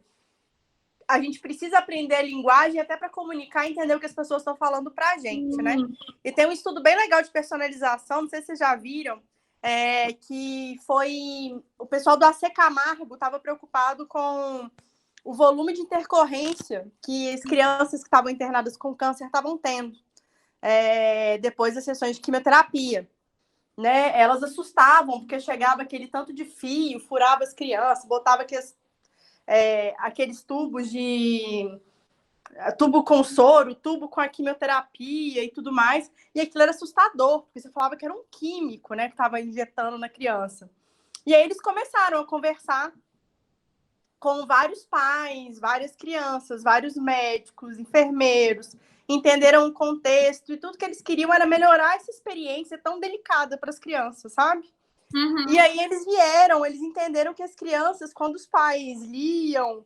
a gente precisa aprender a linguagem até para comunicar e entender o que as pessoas estão falando para a gente, né? E tem um estudo bem legal de personalização, não sei se vocês já viram, que foi... O pessoal do AC Camargo estava preocupado com o volume de intercorrência que as crianças que estavam internadas com câncer estavam tendo. depois das sessões de quimioterapia. Né? Elas assustavam, porque chegava aquele tanto de fio, furava as crianças, botava aqueles tubos tubo com soro, tubo com a quimioterapia e tudo mais, e aquilo era assustador, porque você falava que era um químico, né, que estava injetando na criança. E aí eles começaram a conversar com vários pais, várias crianças, vários médicos, enfermeiros, entenderam o contexto, e tudo que eles queriam era melhorar essa experiência tão delicada para as crianças, sabe? Uhum. E aí eles entenderam que as crianças, quando os pais liam,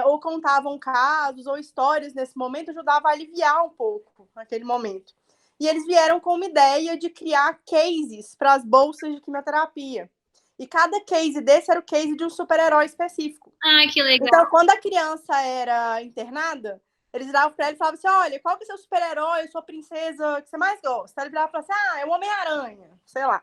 ou contavam casos ou histórias nesse momento, ajudava a aliviar um pouco naquele momento. E eles vieram com uma ideia de criar cases para as bolsas de quimioterapia. E cada case desse era o case de um super-herói específico. Ai, que legal. Então, quando a criança era internada, eles viravam para ela e falavam assim, olha, qual que é o seu super-herói, sua princesa que você mais gosta? Ele virava e falava assim, é o Homem-Aranha, sei lá.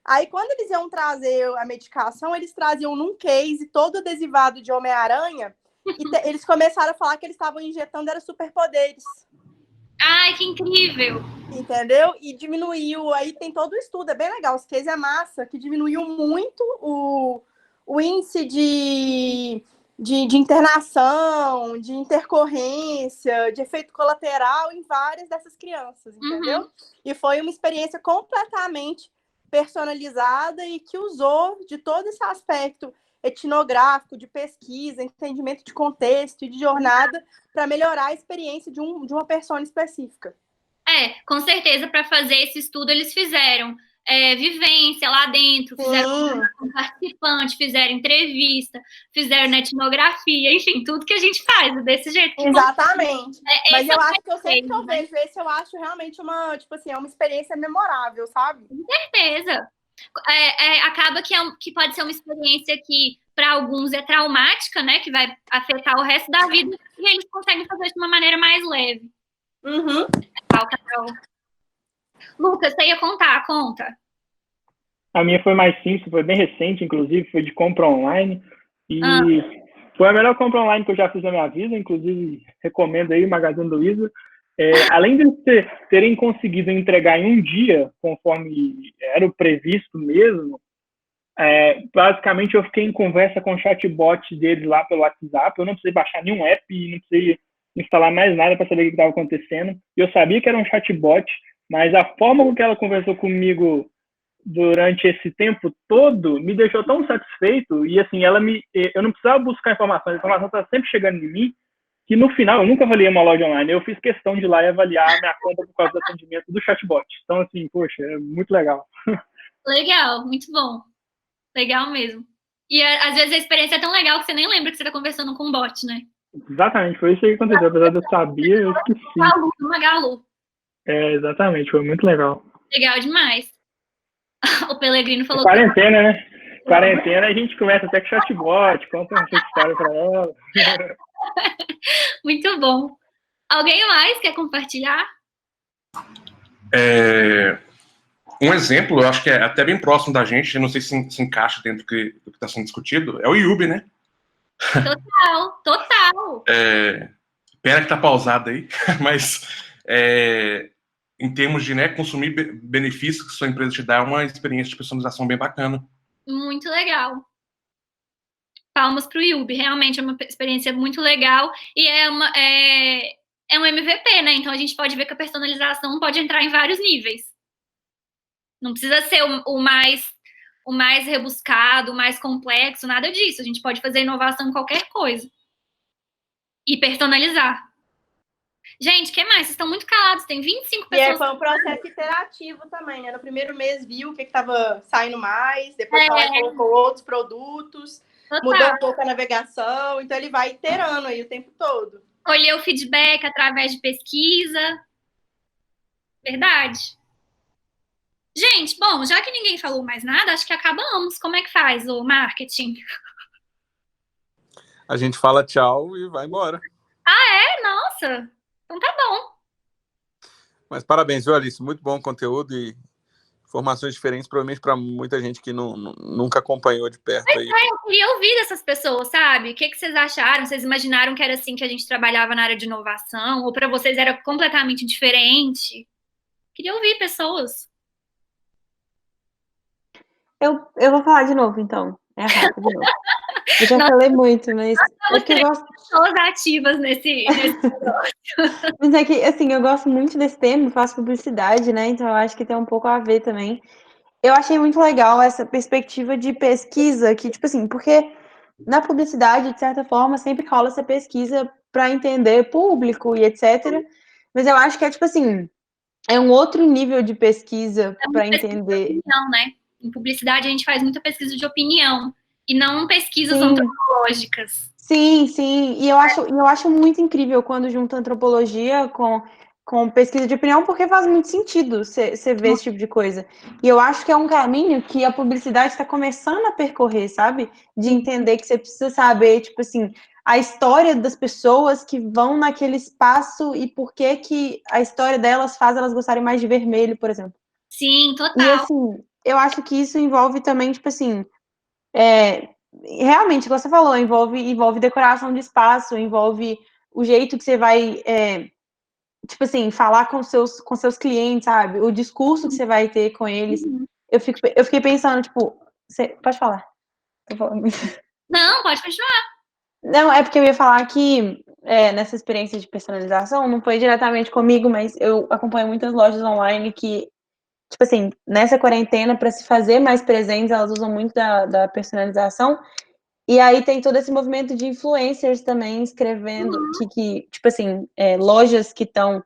Aí, quando eles iam trazer a medicação, eles traziam num case todo adesivado de Homem-Aranha e eles começaram a falar que eles estavam injetando era superpoderes. Ai, que incrível! Entendeu? E diminuiu, aí tem todo o estudo, é bem legal, os cases é massa, que diminuiu muito o índice de internação, de intercorrência, de efeito colateral em várias dessas crianças, entendeu? E foi uma experiência completamente personalizada e que usou de todo esse aspecto etnográfico, de pesquisa, entendimento de contexto e de jornada para melhorar a experiência de uma persona específica. Com certeza, para fazer esse estudo, eles fizeram vivência lá dentro, fizeram com participante, fizeram entrevista, fizeram etnografia, enfim, tudo que a gente faz desse jeito. Exatamente. Mas eu acho que eu sempre vejo esse, eu acho realmente uma experiência memorável, sabe? Com certeza. Acaba que pode ser uma experiência que, para alguns, é traumática, né? Que vai afetar o resto da vida, e eles conseguem fazer de uma maneira mais leve. Lucas, você ia contar, conta. A minha foi mais simples, foi bem recente, inclusive, foi de compra online. E foi a melhor compra online que eu já fiz na minha vida, inclusive recomendo aí o Magazine Luiza. Além de terem conseguido entregar em um dia, conforme era o previsto mesmo, basicamente eu fiquei em conversa com o chatbot deles lá pelo WhatsApp. Eu não precisei baixar nenhum app e não precisei instalar mais nada para saber o que estava acontecendo. E eu sabia que era um chatbot, mas a forma com que ela conversou comigo durante esse tempo todo me deixou tão satisfeito. E assim, eu não precisava buscar informação, a informação estava sempre chegando em mim, que no final eu nunca avaliei uma loja online. Eu fiz questão de ir lá e avaliar a minha compra por causa do atendimento do chatbot. Então, assim, poxa, é muito legal. Legal, muito bom. Legal mesmo. E às vezes a experiência é tão legal que você nem lembra que você está conversando com um bot, né? Exatamente, foi isso que aconteceu. Apesar de eu saber, eu esqueci. Magalu. Exatamente, foi muito legal. Legal demais. O Pelegrino falou quarentena, né? Quarentena, a gente começa até com chatbot, conta uma história para ela. Muito bom. Alguém mais quer compartilhar? Um exemplo, eu acho que é até bem próximo da gente, não sei se encaixa dentro do que está sendo discutido, é o Yubi, né? Total. Pena que tá pausado aí, mas em termos de consumir benefícios que sua empresa te dá, é uma experiência de personalização bem bacana. Muito legal. Palmas para o Yubi, realmente é uma experiência muito legal e é um MVP, né? Então a gente pode ver que a personalização pode entrar em vários níveis. Não precisa ser o mais rebuscado, o mais complexo, nada disso. A gente pode fazer inovação em qualquer coisa. E personalizar. Gente, o que mais? Vocês estão muito calados, tem 25 pessoas. E foi um processo iterativo também, né? No primeiro mês viu o que estava saindo mais, depois colocou outros produtos, mudou um pouco a navegação, então ele vai iterando aí o tempo todo. Colheu o feedback através de pesquisa. Verdade. Gente, bom, já que ninguém falou mais nada, acho que acabamos. Como é que faz o marketing? A gente fala tchau e vai embora. Nossa! Então tá bom. Mas parabéns, viu, Alice? Muito bom conteúdo e informações diferentes, provavelmente para muita gente que nunca acompanhou de perto. Aí. Eu queria ouvir dessas pessoas, sabe? O que vocês acharam? Vocês imaginaram que era assim que a gente trabalhava na área de inovação? Ou para vocês era completamente diferente? Queria ouvir pessoas. Eu vou falar de novo, então. É rápido de novo. Eu já falei muito, mas é que eu gosto. Pessoas ativas nesse negócio. Mas é que, assim, eu gosto muito desse tema, eu faço publicidade, né? Então eu acho que tem um pouco a ver também. Eu achei muito legal essa perspectiva de pesquisa, que, tipo assim, porque na publicidade, de certa forma, sempre rola essa pesquisa para entender público e etc. Mas eu acho que é, tipo assim, é um outro nível de pesquisa para entender. Opinião, né? Em publicidade, a gente faz muita pesquisa de opinião e não pesquisas Sim. antropológicas. Sim, sim. E eu acho muito incrível quando junta antropologia com pesquisa de opinião, porque faz muito sentido você ver esse tipo de coisa. E eu acho que é um caminho que a publicidade está começando a percorrer, sabe? De entender que você precisa saber, tipo assim, a história das pessoas que vão naquele espaço e por que a história delas faz elas gostarem mais de vermelho, por exemplo. Sim, total. E assim, eu acho que isso envolve também, tipo assim, realmente, como você falou, envolve decoração de espaço, envolve o jeito que você vai, tipo assim, falar com seus clientes, sabe? O discurso que você vai ter com eles. Eu fiquei pensando, tipo, pode falar. Tô falando. Não, pode continuar. Não, é porque eu ia falar que nessa experiência de personalização, não foi diretamente comigo, mas eu acompanho muitas lojas online que, tipo assim, nessa quarentena, para se fazer mais presentes, elas usam muito da personalização. E aí tem todo esse movimento de influencers também escrevendo que tipo assim, lojas que estão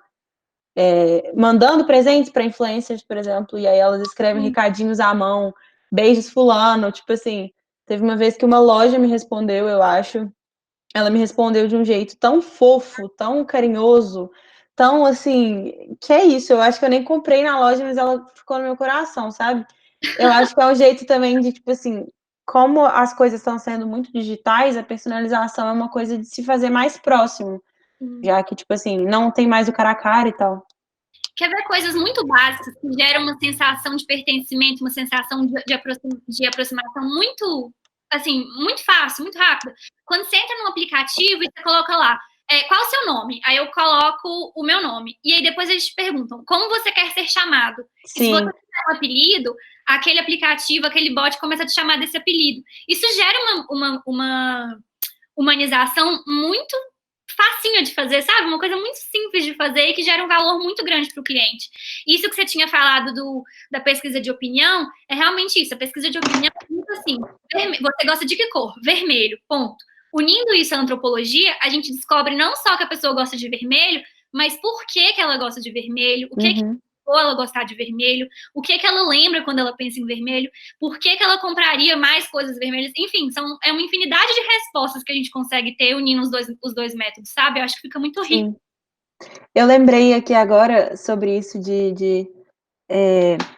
mandando presentes para influencers, por exemplo, e aí elas escrevem recadinhos à mão, beijos fulano, tipo assim, teve uma vez que uma loja me respondeu, eu acho, ela me respondeu de um jeito tão fofo, tão carinhoso, tão assim, que é isso, eu acho que eu nem comprei na loja, mas ela ficou no meu coração, sabe? Eu acho que é um jeito também de, tipo assim, como as coisas estão sendo muito digitais, a personalização é uma coisa de se fazer mais próximo, já que, tipo assim, não tem mais o cara a cara e tal. Quer ver coisas muito básicas que geram uma sensação de pertencimento, uma sensação de aproximação muito, assim, muito fácil, muito rápida. Quando você entra num aplicativo e você coloca lá, qual é o seu nome? Aí eu coloco o meu nome. E aí depois eles te perguntam, como você quer ser chamado? Sim. E se você tiver um apelido, aquele aplicativo, aquele bot começa a te chamar desse apelido. Isso gera uma humanização muito facinha de fazer, sabe? Uma coisa muito simples de fazer e que gera um valor muito grande para o cliente. Isso que você tinha falado da pesquisa de opinião é realmente isso. A pesquisa de opinião é muito assim. Você gosta de que cor? Vermelho, ponto. Unindo isso à antropologia, a gente descobre não só que a pessoa gosta de vermelho, mas por que ela gosta de vermelho, o que ou ela gostar de vermelho, o que ela lembra quando ela pensa em vermelho, por que ela compraria mais coisas vermelhas, enfim, é uma infinidade de respostas que a gente consegue ter unindo os dois métodos, sabe? Eu acho que fica muito rico. Eu lembrei aqui agora sobre isso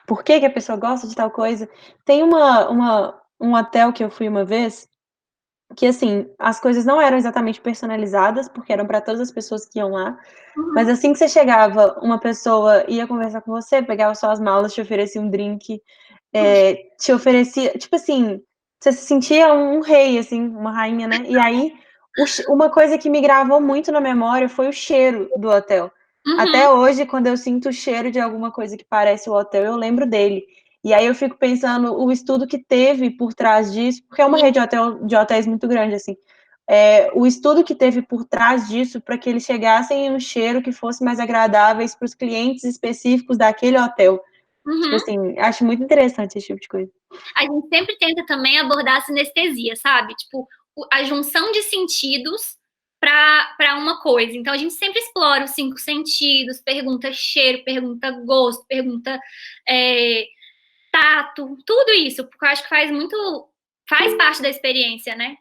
por que a pessoa gosta de tal coisa. Tem um hotel que eu fui uma vez, que assim, as coisas não eram exatamente personalizadas, porque eram para todas as pessoas que iam lá, mas assim que você chegava, uma pessoa ia conversar com você, pegava suas malas, te oferecia um drink, te oferecia, tipo assim, você se sentia um rei, assim, uma rainha, né? E aí, uma coisa que me gravou muito na memória foi o cheiro do hotel. Até hoje, quando eu sinto o cheiro de alguma coisa que parece o hotel, eu lembro dele. E aí eu fico pensando o estudo que teve por trás disso, porque é uma rede de hotéis muito grande, assim. O estudo que teve por trás disso para que eles chegassem em um cheiro que fosse mais agradáveis para os clientes específicos daquele hotel. Tipo assim, acho muito interessante esse tipo de coisa. A gente sempre tenta também abordar a sinestesia, sabe? Tipo, a junção de sentidos para uma coisa. Então, a gente sempre explora os 5 sentidos, pergunta cheiro, pergunta gosto, pergunta tato, tudo isso, porque eu acho que faz parte da experiência, né?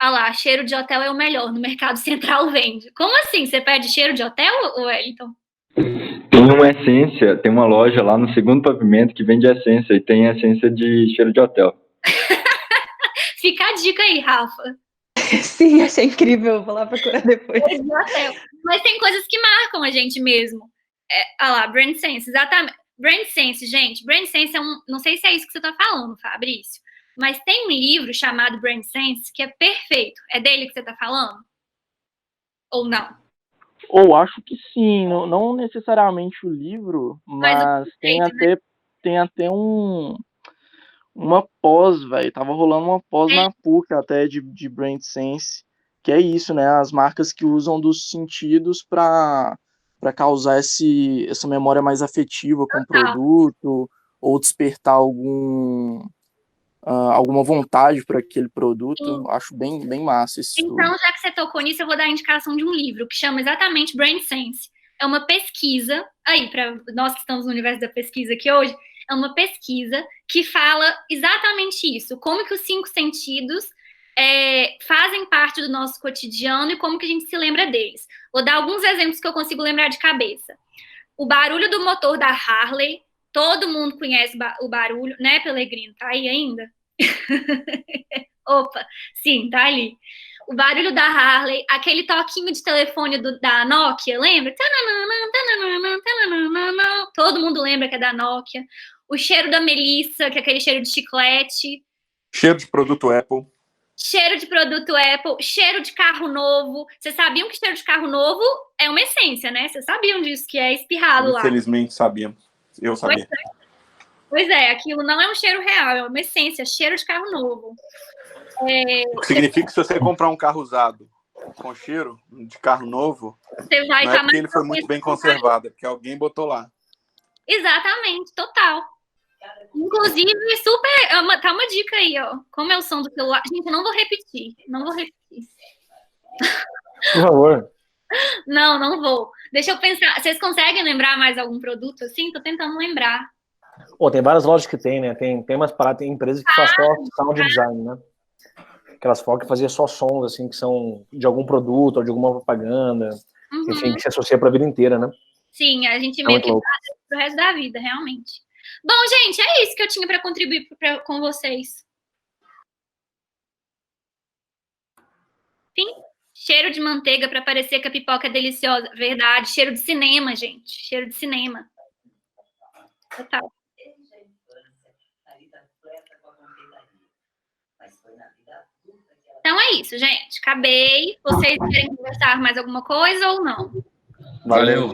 Ah lá, cheiro de hotel é o melhor, no Mercado Central vende. Como assim? Você pede cheiro de hotel, Wellington? Tem uma loja lá no segundo pavimento que vende essência e tem essência de cheiro de hotel. Fica a dica aí, Rafa. Sim, achei incrível, vou lá procurar depois. Mas tem coisas que marcam a gente mesmo. Lá, Brand Sense, exatamente. Brand Sense, gente, Brand Sense não sei se é isso que você tá falando, Fabrício, mas tem um livro chamado Brand Sense que é perfeito. É dele que você tá falando? Ou não? Ou acho que sim, não necessariamente o livro, mas tem até uma pós, velho. Tava rolando uma pós na PUC até de Brain Sense, que é isso, né? As marcas que usam dos sentidos para causar essa memória mais afetiva com o produto, ou despertar alguma vontade para aquele produto. Sim. Acho bem massa esse estudo. Então, já que você tocou nisso, eu vou dar a indicação de um livro que chama exatamente Brain Sense. É uma pesquisa, aí, para nós que estamos no universo da pesquisa aqui hoje, é uma pesquisa que fala exatamente isso, como que os 5 sentidos fazem parte do nosso cotidiano e como que a gente se lembra deles. Vou dar alguns exemplos que eu consigo lembrar de cabeça. O barulho do motor da Harley, todo mundo conhece o barulho, né, Pelegrino? Tá aí ainda? Opa, sim, tá ali. O barulho da Harley, aquele toquinho de telefone da Nokia, lembra? Todo mundo lembra que é da Nokia. O cheiro da Melissa, que é aquele cheiro de chiclete. Cheiro de produto Apple. Cheiro de produto Apple, cheiro de carro novo. Vocês sabiam que cheiro de carro novo é uma essência, né? Vocês sabiam disso, que é espirrado lá. Infelizmente sabíamos. Eu sabia. Pois é, aquilo não é um cheiro real, é uma essência, cheiro de carro novo. O que significa que se você comprar um carro usado com cheiro de carro novo, você vai não é porque ele foi muito bem conservado, é porque alguém botou lá. Exatamente, total. Inclusive, tá uma dica aí, ó. Como é o som do celular? Gente, eu não vou repetir. Por favor. Não vou. Deixa eu pensar. Vocês conseguem lembrar mais algum produto assim? Tô tentando lembrar. Tem várias lojas que tem, né? Tem umas paradas, tem empresas que fazem só sound design, né? Aquelas fotos que faziam só sons, assim, que são de algum produto ou de alguma propaganda. Enfim, que se associa pra vida inteira, né? Sim, a gente meio que faz pro resto da vida, realmente. Bom, gente, é isso que eu tinha para contribuir com vocês. Enfim, cheiro de manteiga para parecer que a pipoca é deliciosa. Verdade, cheiro de cinema, gente. Cheiro de cinema. Total. Então é isso, gente. Acabei. Vocês querem conversar mais alguma coisa ou não? Valeu.